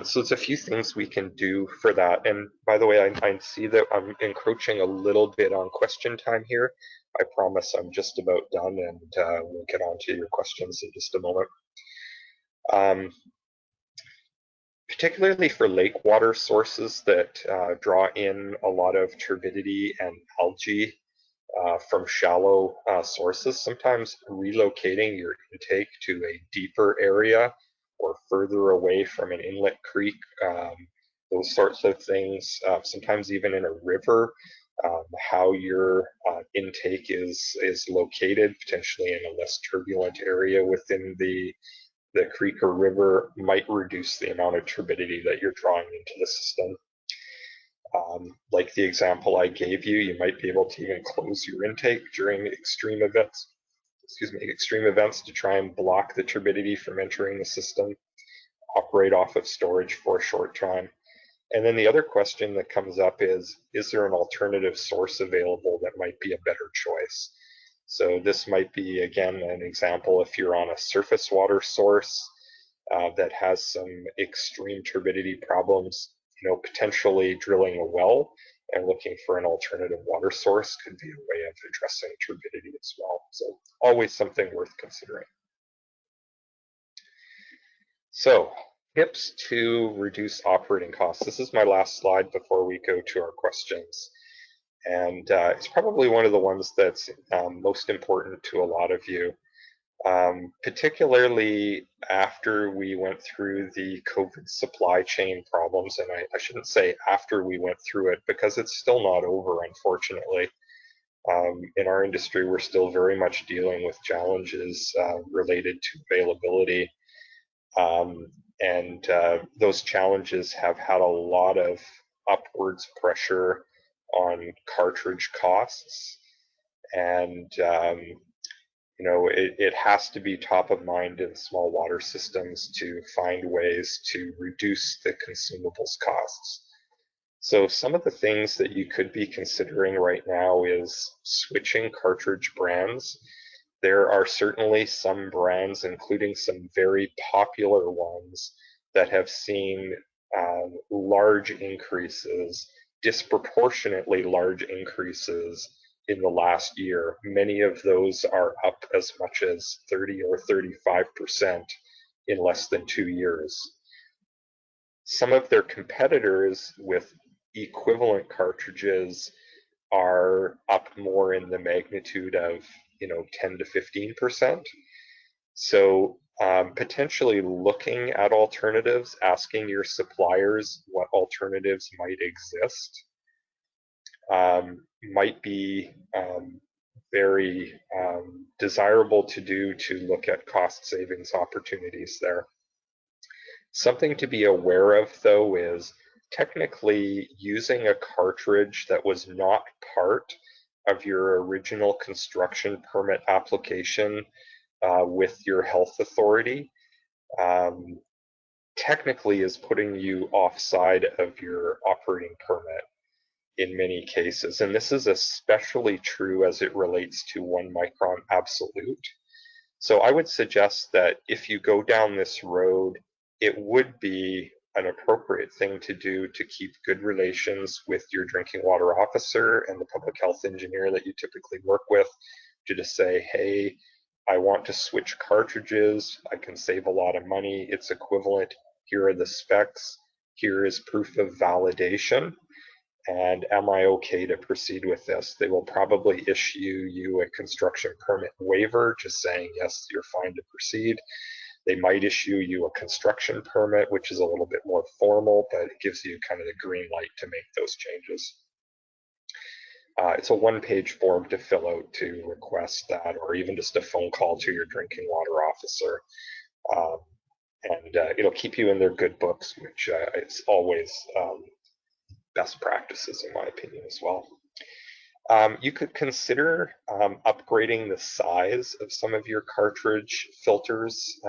So it's a few things we can do for that. And by the way, I see that I'm encroaching a little bit on question time here. I promise I'm just about done, and we'll get on to your questions in just a moment. Particularly for lake water sources that draw in a lot of turbidity and algae from shallow sources, sometimes relocating your intake to a deeper area or further away from an inlet creek, those sorts of things, sometimes even in a river, how your intake is located, potentially in a less turbulent area within the creek or river, might reduce the amount of turbidity that you're drawing into the system. Like the example I gave you, you might be able to even close your intake during extreme events to try and block the turbidity from entering the system, operate off of storage for a short time. And then the other question that comes up is there an alternative source available that might be a better choice? So this might be, again, an example if you're on a surface water source that has some extreme turbidity problems, potentially drilling a well and looking for an alternative water source could be a way of addressing turbidity as well. So always something worth considering. So tips to reduce operating costs. This is my last slide before we go to our questions. And it's probably one of the ones that's most important to a lot of you, particularly after we went through the COVID supply chain problems. And I shouldn't say after we went through it, because it's still not over, unfortunately. In our industry, we're still very much dealing with challenges related to availability. And those challenges have had a lot of upwards pressure on cartridge costs, and it has to be top of mind in small water systems to find ways to reduce the consumables costs. So some of the things that you could be considering right now is switching cartridge brands. There are certainly some brands, including some very popular ones, that have seen large increases, disproportionately large increases in the last year. Many of those are up as much as 30 or 35% in less than 2 years. Some of their competitors with equivalent cartridges are up more in the magnitude of 10 to 15%. So potentially looking at alternatives, asking your suppliers what alternatives might exist, might be very desirable to do to look at cost savings opportunities there. Something to be aware of, though, is technically using a cartridge that was not part of your original construction permit application with your health authority technically is putting you offside of your operating permit in many cases. And this is especially true as it relates to 1 micron absolute. So I would suggest that if you go down this road, it would be an appropriate thing to do to keep good relations with your drinking water officer and the public health engineer that you typically work with, to just say, hey, I want to switch cartridges. I can save a lot of money. It's equivalent. Here are the specs. Here is proof of validation. And am I okay to proceed with this? They will probably issue you a construction permit waiver, just saying, yes, you're fine to proceed. They might issue you a construction permit, which is a little bit more formal, but it gives you kind of the green light to make those changes. It's a one-page form to fill out to request that, or even just a phone call to your drinking water officer. And it'll keep you in their good books, which is always best practices in my opinion as well. You could consider upgrading the size of some of your cartridge filters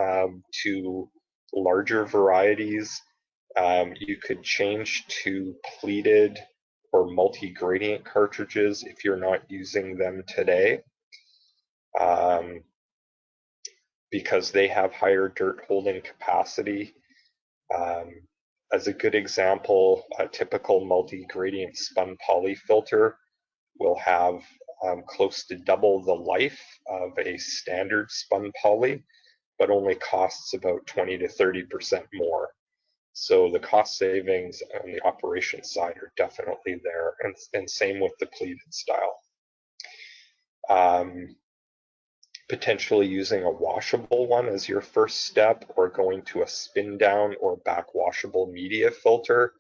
to larger varieties. You could change to pleated or multi-gradient cartridges if you're not using them today, because they have higher dirt holding capacity. As a good example, a typical multi-gradient spun poly filter will have close to double the life of a standard spun poly, but only costs about 20 to 30% more. So the cost savings on the operation side are definitely there, and same with the pleated style. Potentially using a washable one as your first step, or going to a spin down or backwashable media filter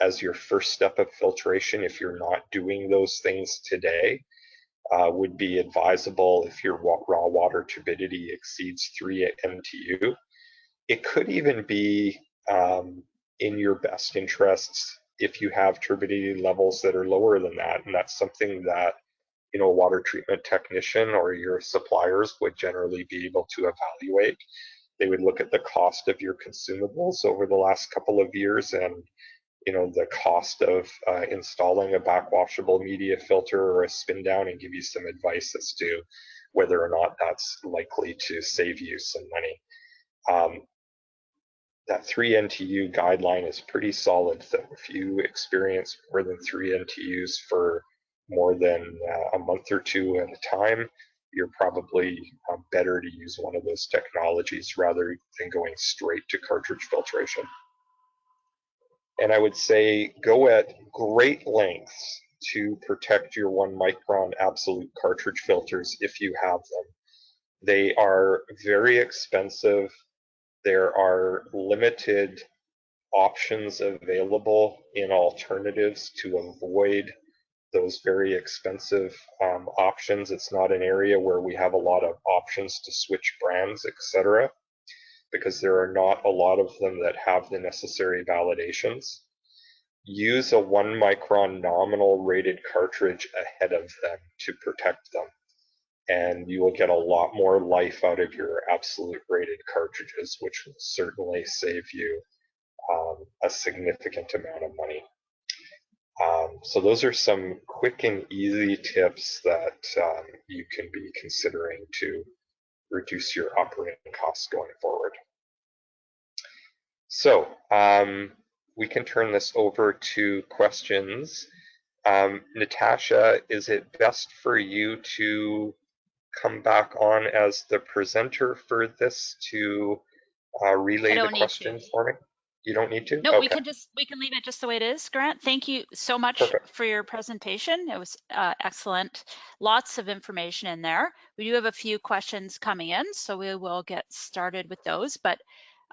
as your first step of filtration if you're not doing those things today, would be advisable if your raw water turbidity exceeds 3 MTU. It could even be in your best interests if you have turbidity levels that are lower than that, and that's something that a water treatment technician or your suppliers would generally be able to evaluate. They would look at the cost of your consumables over the last couple of years, and the cost of installing a backwashable media filter or a spin down, and give you some advice as to whether or not that's likely to save you some money. That 3 NTU guideline is pretty solid, though. If you experience more than 3 NTUs for more than a month or two at a time, you're probably better to use one of those technologies rather than going straight to cartridge filtration. And I would say go at great lengths to protect your 1 micron absolute cartridge filters if you have them. They are very expensive. There are limited options available in alternatives to avoid those very expensive options. It's not an area where we have a lot of options to switch brands, etc., because there are not a lot of them that have the necessary validations. Use a 1 micron nominal rated cartridge ahead of them to protect them, and you will get a lot more life out of your absolute rated cartridges, which will certainly save you a significant amount of money. So those are some quick and easy tips that you can be considering to reduce your operating costs going forward. So we can turn this over to questions. Natasha, is it best for you to come back on as the presenter for this to relay the question for me? You don't need to? No, Okay. we can leave it just the way it is, Grant. Thank you so much Perfect. for your presentation. It was excellent. Lots of information in there. We do have a few questions coming in, so we will get started with those. But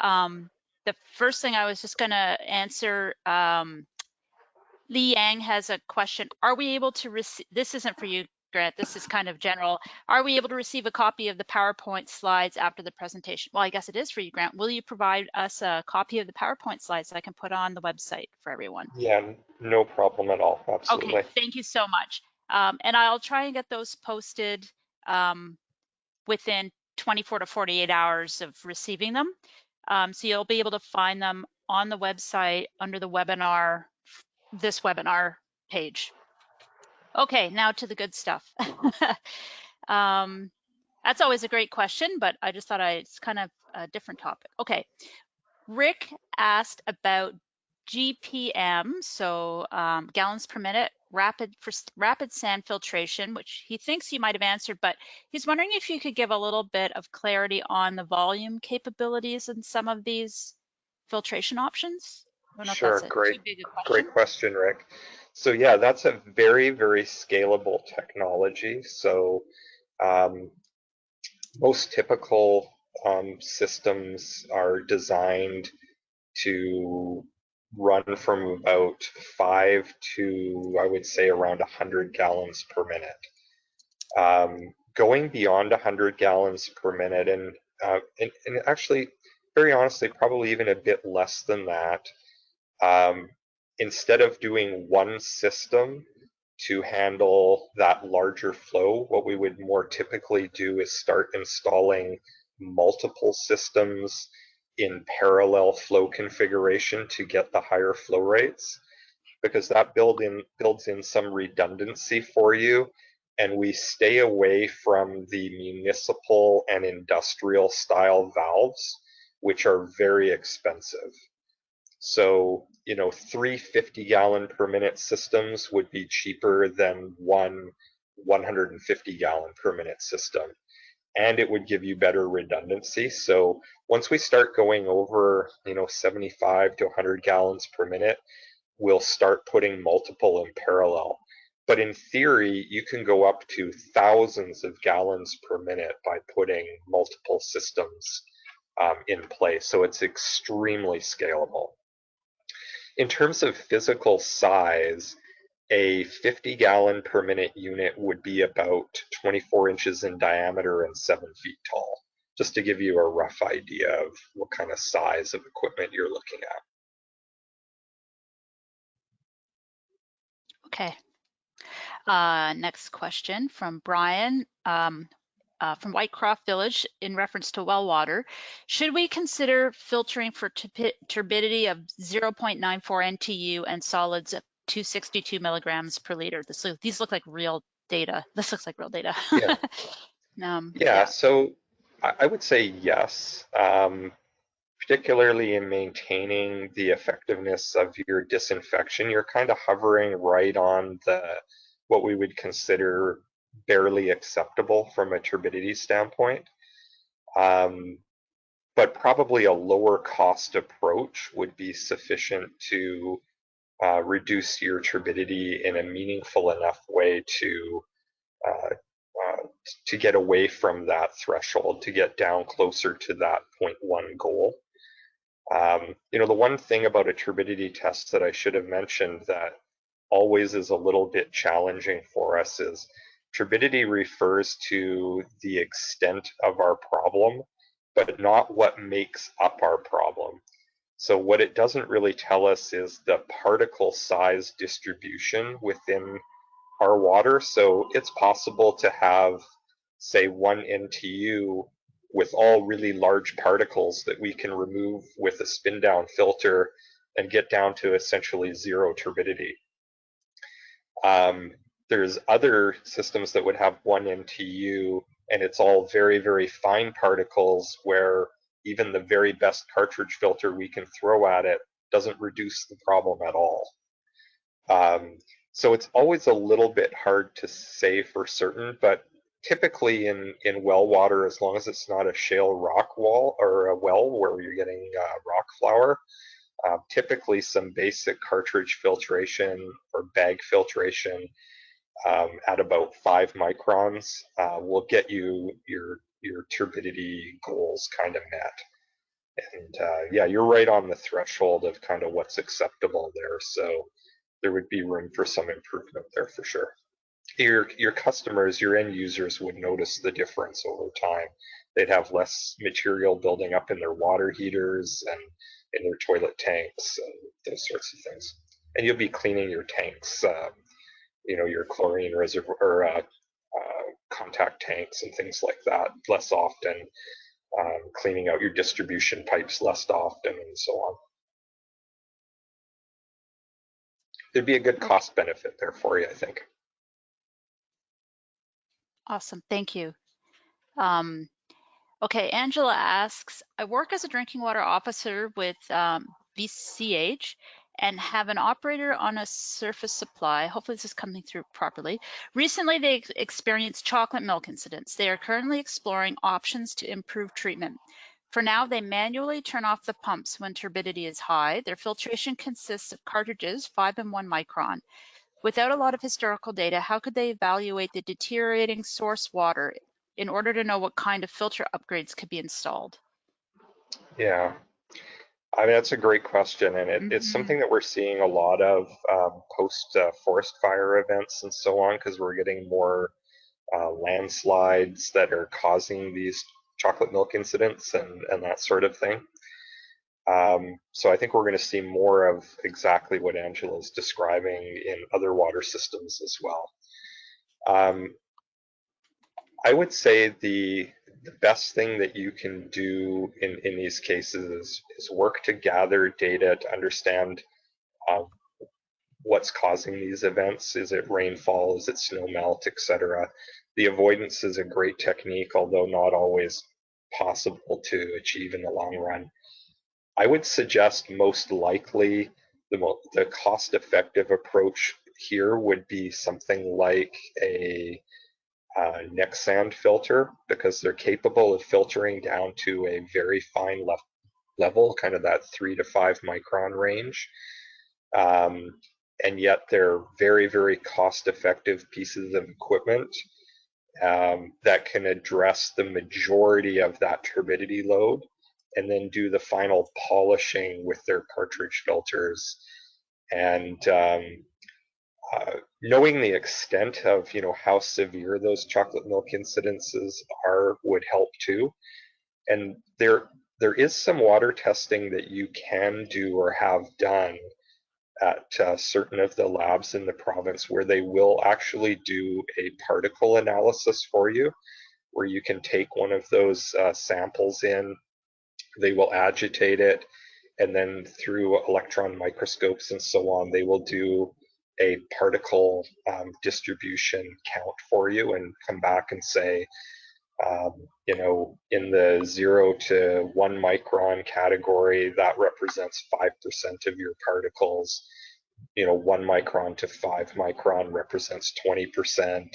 the first thing I was just going to answer, Lee Yang has a question. Are we able to receive, this isn't for you, Grant, this is kind of general. Are we able to receive a copy of the PowerPoint slides after the presentation? Well, I guess it is for you, Grant. Will you provide us a copy of the PowerPoint slides that I can put on the website for everyone? Yeah, no problem at all. Absolutely. Okay, thank you so much. And I'll try and get those posted within 24 to 48 hours of receiving them. So you'll be able to find them on the website under the webinar, this webinar page. Okay, now to the good stuff. That's always a great question, but I just thought it's kind of a different topic. Okay, Rick asked about GPM, so gallons per minute, rapid sand filtration, which he thinks you might have answered, but he's wondering if you could give a little bit of clarity on the volume capabilities in some of these filtration options. I don't know if that's Sure, too big a question. great question, Rick. So yeah, that's a very, very scalable technology. So most typical systems are designed to run from about 5 to, I would say, around 100 gallons per minute. Going beyond 100 gallons per minute, and actually, very honestly, probably even a bit less than that, instead of doing one system to handle that larger flow, what we would more typically do is start installing multiple systems in parallel flow configuration to get the higher flow rates, because that builds in some redundancy for you, and we stay away from the municipal and industrial style valves, which are very expensive. So, 350 gallon per minute systems would be cheaper than one 150 gallon per minute system. And it would give you better redundancy. So once we start going over, 75 to 100 gallons per minute, we'll start putting multiple in parallel. But in theory, you can go up to thousands of gallons per minute by putting multiple systems in place. So it's extremely scalable. In terms of physical size, a 50 gallon per minute unit would be about 24 inches in diameter and 7 feet tall, just to give you a rough idea of what kind of size of equipment you're looking at. Okay. Next question from Brian from Whitecroft Village in reference to well water. Should we consider filtering for turbidity of 0.94 NTU and solids of 262 milligrams per liter? These look like real data. This looks like real data. Yeah. Yeah. So I would say yes, particularly in maintaining the effectiveness of your disinfection. You're kind of hovering right on what we would consider barely acceptable from a turbidity standpoint. But probably a lower cost approach would be sufficient to reduce your turbidity in a meaningful enough way to get away from that threshold, to get down closer to that 0.1 goal. The one thing about a turbidity test that I should have mentioned that always is a little bit challenging for us is turbidity refers to the extent of our problem, but not what makes up our problem. So what it doesn't really tell us is the particle size distribution within our water. So it's possible to have, say, 1 NTU with all really large particles that we can remove with a spin down filter and get down to essentially zero turbidity. There's other systems that would have 1 MTU, and it's all very, very fine particles where even the very best cartridge filter we can throw at it doesn't reduce the problem at all. So it's always a little bit hard to say for certain, but typically in well water, as long as it's not a shale rock wall or a well where you're getting rock flour, typically some basic cartridge filtration or bag filtration at about 5 microns will get you your turbidity goals kind of met. And yeah, you're right on the threshold of kind of what's acceptable there. So there would be room for some improvement there for sure. Your customers, your end users would notice the difference over time. They'd have less material building up in their water heaters and in their toilet tanks and those sorts of things. And you'll be cleaning your tanks, you know, your chlorine reservoir or contact tanks and things like that less often, cleaning out your distribution pipes less often, and so on. There'd be a good cost benefit there for you, I think. Awesome, thank you. Okay, Angela asks, I work as a drinking water officer with BCH and have an operator on a surface supply. Hopefully this is coming through properly. Recently, they experienced chocolate milk incidents. They are currently exploring options to improve treatment. For now, they manually turn off the pumps when turbidity is high. Their filtration consists of cartridges, 5 and 1 micron. Without a lot of historical data, how could they evaluate the deteriorating source water in order to know what kind of filter upgrades could be installed? Yeah, I mean, that's a great question, and it's something that we're seeing a lot of post forest fire events and so on, because we're getting more landslides that are causing these chocolate milk incidents and that sort of thing. So I think we're going to see more of exactly what Angela's describing in other water systems as well. I would say the best thing that you can do in these cases is work to gather data to understand what's causing these events. Is it rainfall? Is it snow melt, etc.? The avoidance is a great technique, although not always possible to achieve in the long run. I would suggest most likely the cost-effective approach here would be something like a neck sand filter, because they're capable of filtering down to a very fine level, kind of that 3 to 5 micron range. And yet they're very, very cost-effective pieces of equipment that can address the majority of that turbidity load, and then do the final polishing with their cartridge filters. And knowing the extent of how severe those chocolate milk incidences are would help too. And there is some water testing that you can do or have done at certain of the labs in the province, where they will actually do a particle analysis for you, where you can take one of those samples in, they will agitate it, and then through electron microscopes and so on, they will do a particle distribution count for you and come back and say, in the 0 to 1 micron category, that represents 5% of your particles. 1 micron to 5 micron represents 20%,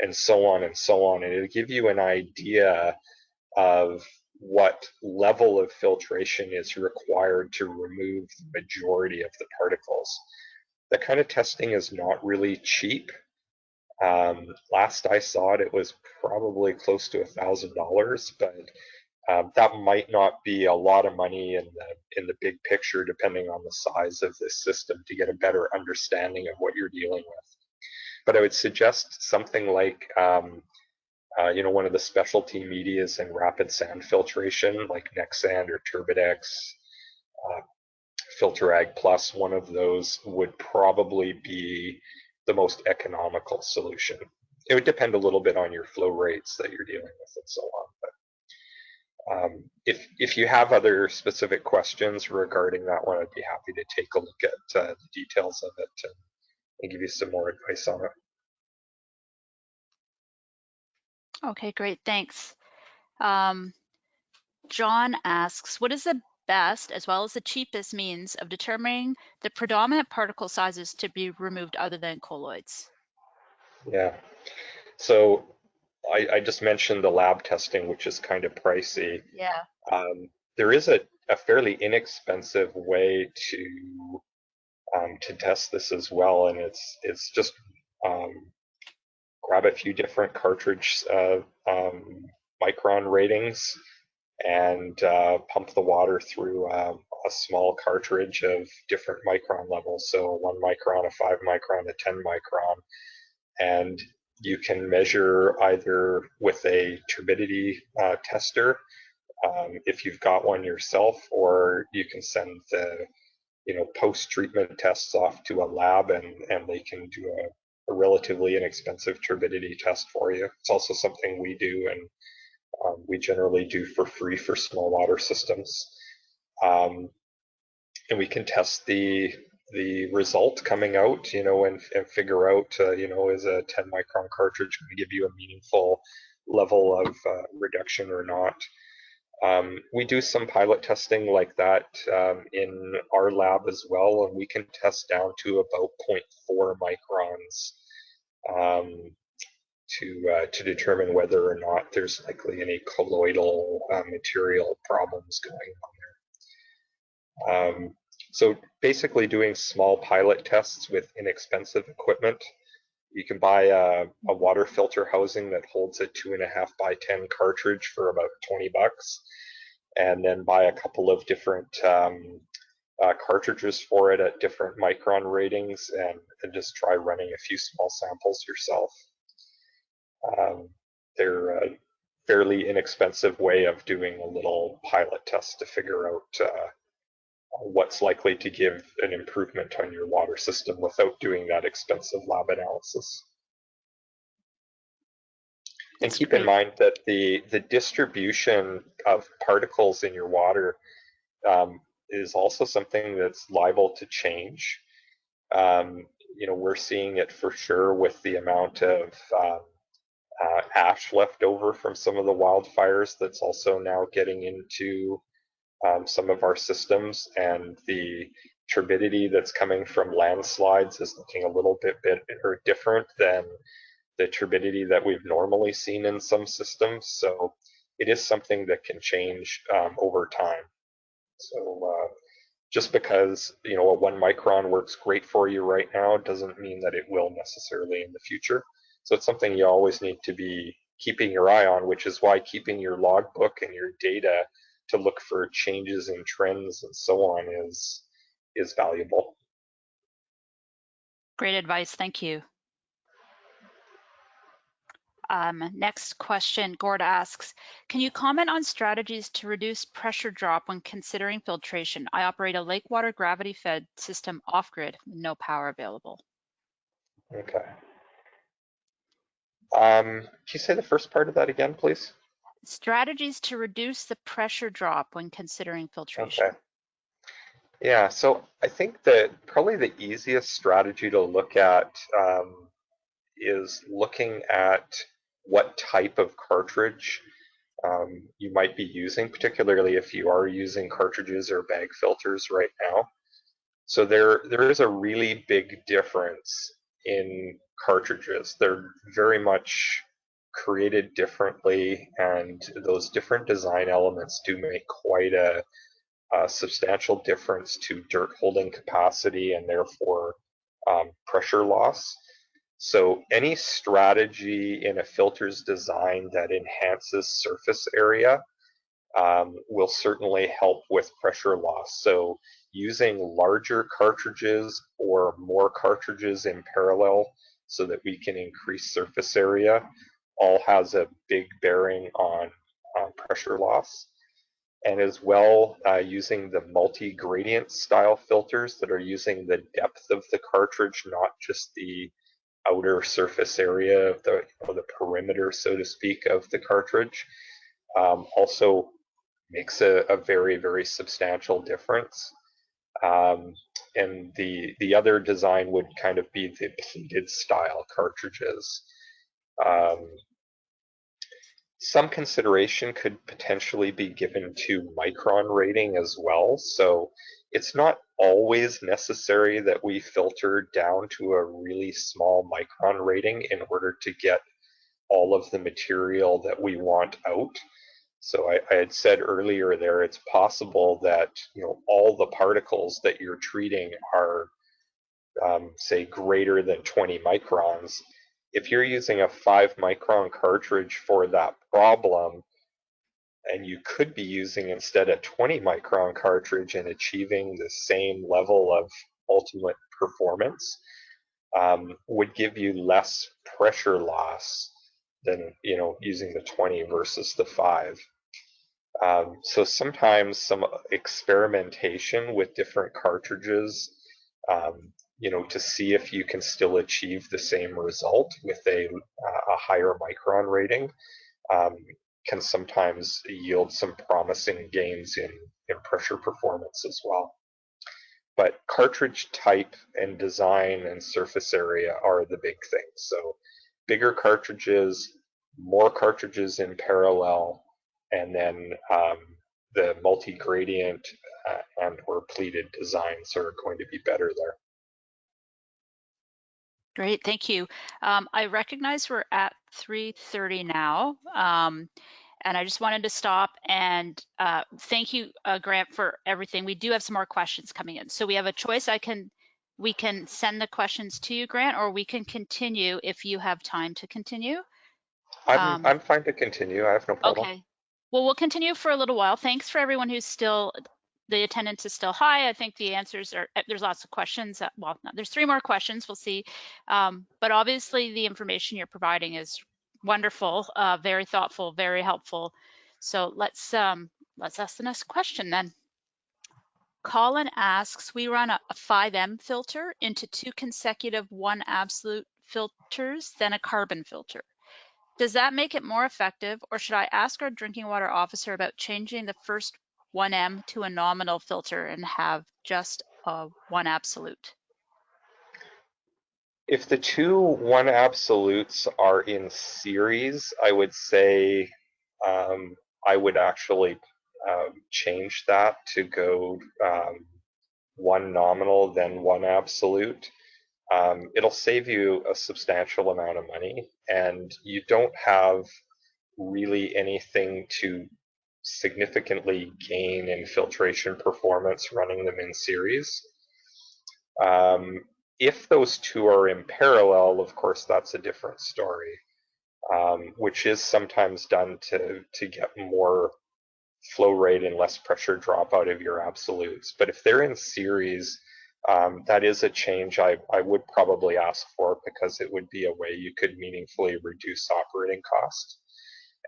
and so on and so on. And it'll give you an idea of what level of filtration is required to remove the majority of the particles. That kind of testing is not really cheap. Last I saw it, it was probably close to $1,000, but that might not be a lot of money in the big picture, depending on the size of this system, to get a better understanding of what you're dealing with. But I would suggest something like one of the specialty medias in rapid sand filtration, like Nexsand or Turbidex, FilterAg Plus. One of those would probably be the most economical solution. It would depend a little bit on your flow rates that you're dealing with and so on. But if you have other specific questions regarding that one, I'd be happy to take a look at the details of it and give you some more advice on it. Okay, great, thanks. John asks, what is the best as well as the cheapest means of determining the predominant particle sizes to be removed other than colloids? Yeah, so I just mentioned the lab testing, which is kind of pricey. Yeah. There is a fairly inexpensive way to test this as well, and it's just grab a few different cartridge micron ratings and pump the water through a small cartridge of different micron levels. So 1 micron, a 5 micron, a 10 micron. And you can measure either with a turbidity tester, if you've got one yourself, or you can send the post-treatment tests off to a lab and they can do a relatively inexpensive turbidity test for you. It's also something we do, and we generally do for free for small water systems. And we can test the result coming out, and figure out, is a 10 micron cartridge going to give you a meaningful level of reduction or not. We do some pilot testing like that in our lab as well, and we can test down to about 0.4 microns to determine whether or not there's likely any colloidal material problems going on there. So basically doing small pilot tests with inexpensive equipment. You can buy a water filter housing that holds a 2.5 by 10 cartridge for about 20 bucks, and then buy a couple of different cartridges for it at different micron ratings, and just try running a few small samples yourself. They're a fairly inexpensive way of doing a little pilot test to figure out what's likely to give an improvement on your water system without doing that expensive lab analysis. And That's keep great. in mind that the distribution of particles in your water is also something that's liable to change. We're seeing it for sure with the amount of ash left over from some of the wildfires that's also now getting into some of our systems, and the turbidity that's coming from landslides is looking a little bit different than the turbidity that we've normally seen in some systems. So it is something that can change over time. So just because a 1 micron works great for you right now doesn't mean that it will necessarily in the future. So it's something you always need to be keeping your eye on, which is why keeping your logbook and your data to look for changes in trends and so on is valuable. Great advice, thank you. Next question, Gord asks, can you comment on strategies to reduce pressure drop when considering filtration? I operate a lake water gravity-fed system off-grid with no power available. Okay. Can you say the first part of that again, please? Strategies to reduce the pressure drop when considering filtration. Okay. Yeah, so I think that probably the easiest strategy to look at is looking at what type of cartridge you might be using, particularly if you are using cartridges or bag filters right now. So there is a really big difference in cartridges. They're very much created differently, and those different design elements do make quite a substantial difference to dirt holding capacity and therefore pressure loss. So any strategy in a filter's design that enhances surface area will certainly help with pressure loss. So using larger cartridges or more cartridges in parallel so that we can increase surface area all has a big bearing on pressure loss. And as well, using the multi-gradient style filters that are using the depth of the cartridge, not just the outer surface area of the perimeter, so to speak, of the cartridge, also makes a very, very substantial difference. and the other design would kind of be the pleated style cartridges. Some consideration could potentially be given to micron rating as well. So it's not always necessary that we filter down to a really small micron rating in order to get all of the material that we want out. So I had said earlier there, it's possible that all the particles that you're treating are say greater than 20 microns. If you're using a 5-micron cartridge for that problem, and you could be using instead a 20-micron cartridge and achieving the same level of ultimate performance, would give you less pressure loss than using the 20 versus the 5. So sometimes some experimentation with different cartridges, to see if you can still achieve the same result with a higher micron rating, can sometimes yield some promising gains in pressure performance as well. But cartridge type and design and surface area are the big things. So bigger cartridges, more cartridges in parallel, and then the multi-gradient and or pleated designs are going to be better there. Great, thank you. I recognize we're at 3:30 now, and I just wanted to stop and thank you, Grant, for everything. We do have some more questions coming in. So we have a choice. We can send the questions to you, Grant, or we can continue if you have time to continue. I'm fine to continue. I have no problem. Okay. Well, we'll continue for a little while. Thanks for everyone who's still, the attendance is still high. I think the answers are, there's lots of questions. Well, no, there's 3 more questions, we'll see. But obviously the information you're providing is wonderful, very thoughtful, very helpful. So let's ask the next question then. Colin asks, we run a 5M filter into 2 consecutive 1 absolute filters, then a carbon filter. Does that make it more effective, or should I ask our drinking water officer about changing the first 1M to a nominal filter and have just a 1 absolute? If the 2 1 absolutes are in series, I would say I would actually change that to go 1 nominal, then 1 absolute. It'll save you a substantial amount of money, and you don't have really anything to significantly gain in filtration performance running them in series. If those 2 are in parallel, of course, that's a different story, which is sometimes done to get more flow rate and less pressure drop out of your absolutes. But if they're in series, that is a change I would probably ask for, because it would be a way you could meaningfully reduce operating costs.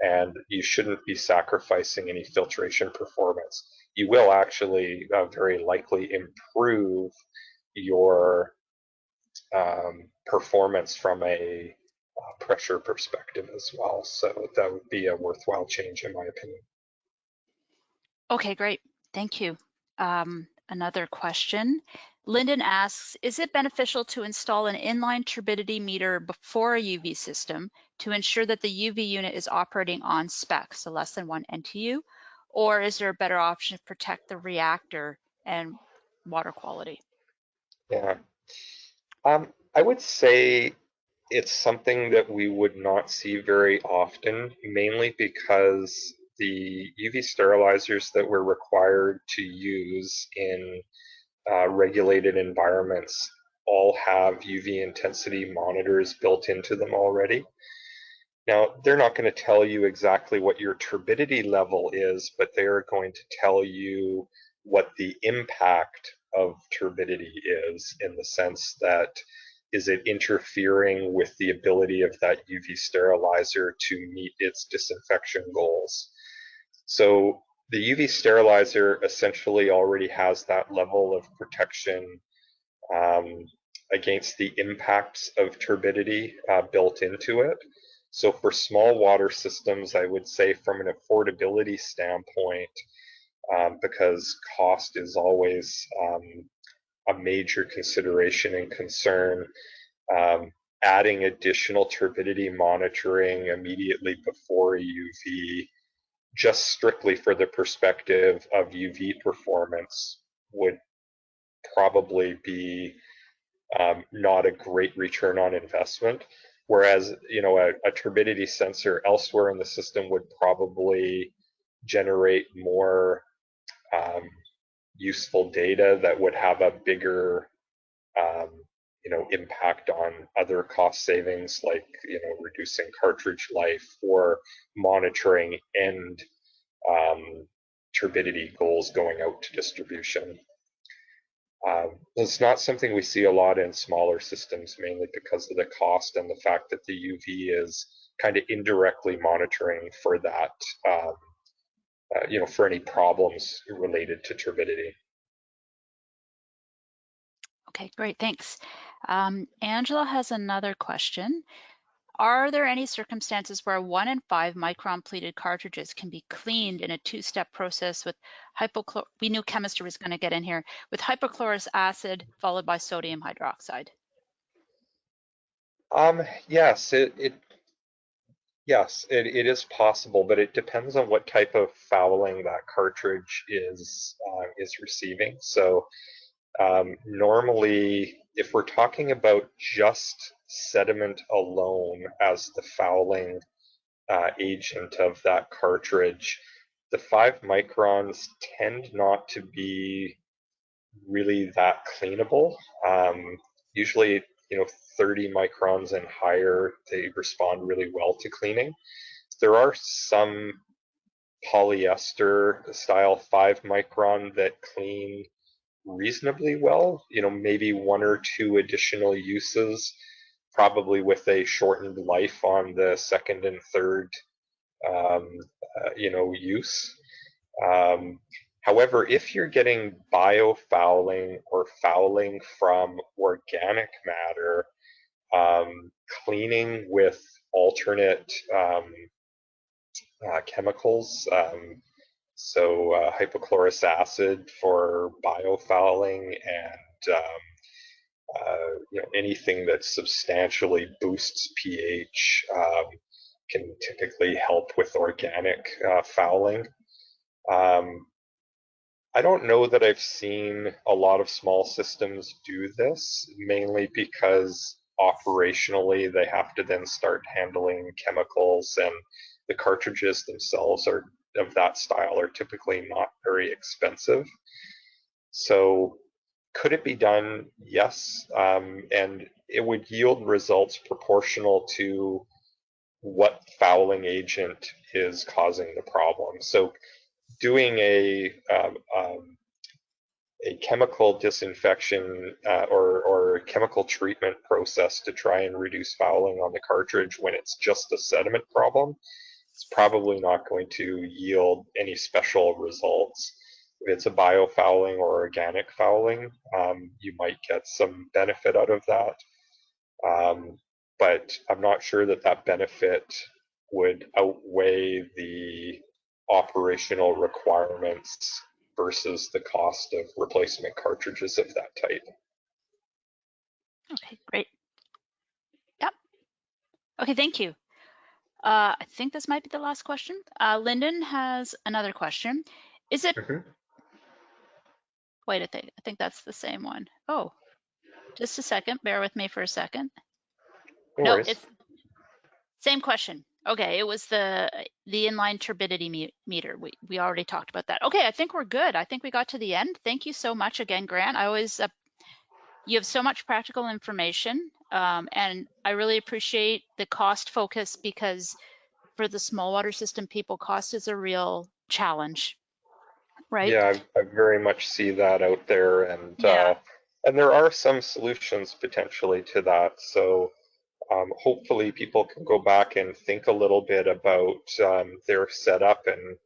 And you shouldn't be sacrificing any filtration performance. You will actually very likely improve your performance from a pressure perspective as well. So that would be a worthwhile change in my opinion. Okay, great. Thank you. Another question. Lyndon asks, is it beneficial to install an inline turbidity meter before a UV system to ensure that the UV unit is operating on spec, so less than 1 NTU, or is there a better option to protect the reactor and water quality? Yeah, I would say it's something that we would not see very often, mainly because the UV sterilizers that we're required to use in regulated environments all have UV intensity monitors built into them already. Now, they're not going to tell you exactly what your turbidity level is, but they're going to tell you what the impact of turbidity is, in the sense that, is it interfering with the ability of that UV sterilizer to meet its disinfection goals? So the UV sterilizer essentially already has that level of protection against the impacts of turbidity built into it. So for small water systems, I would say from an affordability standpoint, because cost is always a major consideration and concern. Adding additional turbidity monitoring immediately before UV, just strictly for the perspective of UV performance, would probably be not a great return on investment. Whereas, you know, a turbidity sensor elsewhere in the system would probably generate more useful data that would have a bigger, you know, impact on other cost savings, like, you know, reducing cartridge life or monitoring end turbidity goals going out to distribution. It's not something we see a lot in smaller systems, mainly because of the cost and the fact that the UV is kind of indirectly monitoring for that, you know, for any problems related to turbidity. Okay, great, thanks. Angela has another question. Are there any circumstances where 1 and 5 micron pleated cartridges can be cleaned in a two-step process with we knew chemistry was going to get in here, with hypochlorous acid followed by sodium hydroxide? Yes, yes, it is possible, but it depends on what type of fouling that cartridge is receiving. So normally, if we're talking about just sediment alone as the fouling agent of that cartridge, the 5 microns tend not to be really that cleanable. Usually, you know, 30 microns and higher, they respond really well to cleaning. There are some polyester style 5 micron that clean reasonably well, you know, maybe 1 or 2 additional uses, probably with a shortened life on the second and third, you know, use. However, if you're getting biofouling or fouling from organic matter, cleaning with alternate chemicals, so hypochlorous acid for biofouling, and you know, anything that substantially boosts pH can typically help with organic fouling. I don't know that I've seen a lot of small systems do this, mainly because operationally they have to then start handling chemicals, and the cartridges themselves are of that style are typically not very expensive. So could it be done? Yes, and it would yield results proportional to what fouling agent is causing the problem. So doing a chemical disinfection or chemical treatment process to try and reduce fouling on the cartridge when it's just a sediment problem, it's probably not going to yield any special results. If it's a biofouling or organic fouling, you might get some benefit out of that. But I'm not sure that that benefit would outweigh the operational requirements versus the cost of replacement cartridges of that type. Okay, great. Yep. Okay, thank you. I think this might be the last question. Lyndon has another question. Is it, wait, I think that's the same one. Oh, just a second, bear with me for a second. No, it's same question. Okay, it was the inline turbidity meter. We already talked about that. Okay, I think we're good. I think we got to the end. Thank you so much again, Grant. I always, you have so much practical information, and I really appreciate the cost focus, because for the small water system people, cost is a real challenge, right? Yeah, I very much see that out there, and Yeah. and there are some solutions potentially to that. So hopefully people can go back and think a little bit about their setup and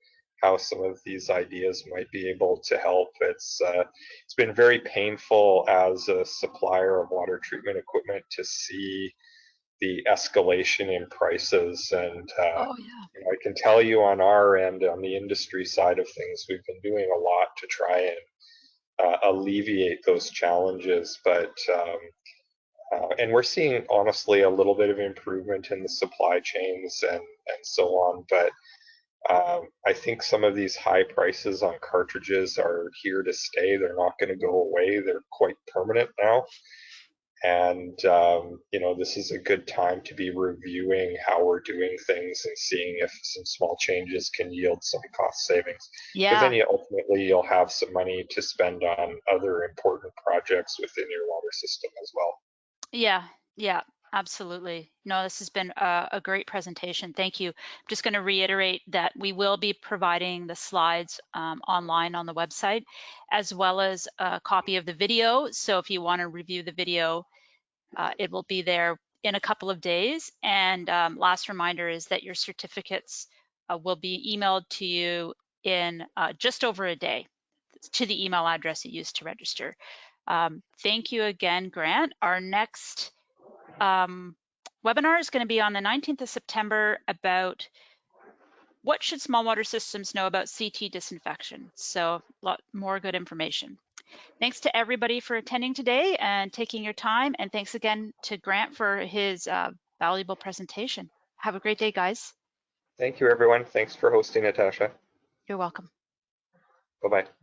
how some of these ideas might be able to help. It's been very painful as a supplier of water treatment equipment to see the escalation in prices, and Oh yeah. you know, I can tell you on our end, on the industry side of things, we've been doing a lot to try and alleviate those challenges. But and we're seeing, honestly, a little bit of improvement in the supply chains and so on. But I think some of these high prices on cartridges are here to stay. They're not going to go away. They're quite permanent now. And, this is a good time to be reviewing how we're doing things and seeing if some small changes can yield some cost savings. Because then Yeah, you'll have some money to spend on other important projects within your water system as well. yeah, yeah, absolutely. No, this has been a great presentation. Thank you. I'm just going to reiterate that we will be providing the slides online on the website, as well as a copy of the video. So if you want to review the video, it will be there in a couple of days. And last reminder is that your certificates will be emailed to you in just over a day to the email address you used to register. Thank you again, Grant. Our next webinar is going to be on the 19th of September about what should small water systems know about CT disinfection. So a lot more good information. Thanks to everybody for attending today and taking your time. And thanks again to Grant for his valuable presentation. Have a great day, guys. Thank you, everyone. Thanks for hosting, Natasha. You're welcome. Bye-bye.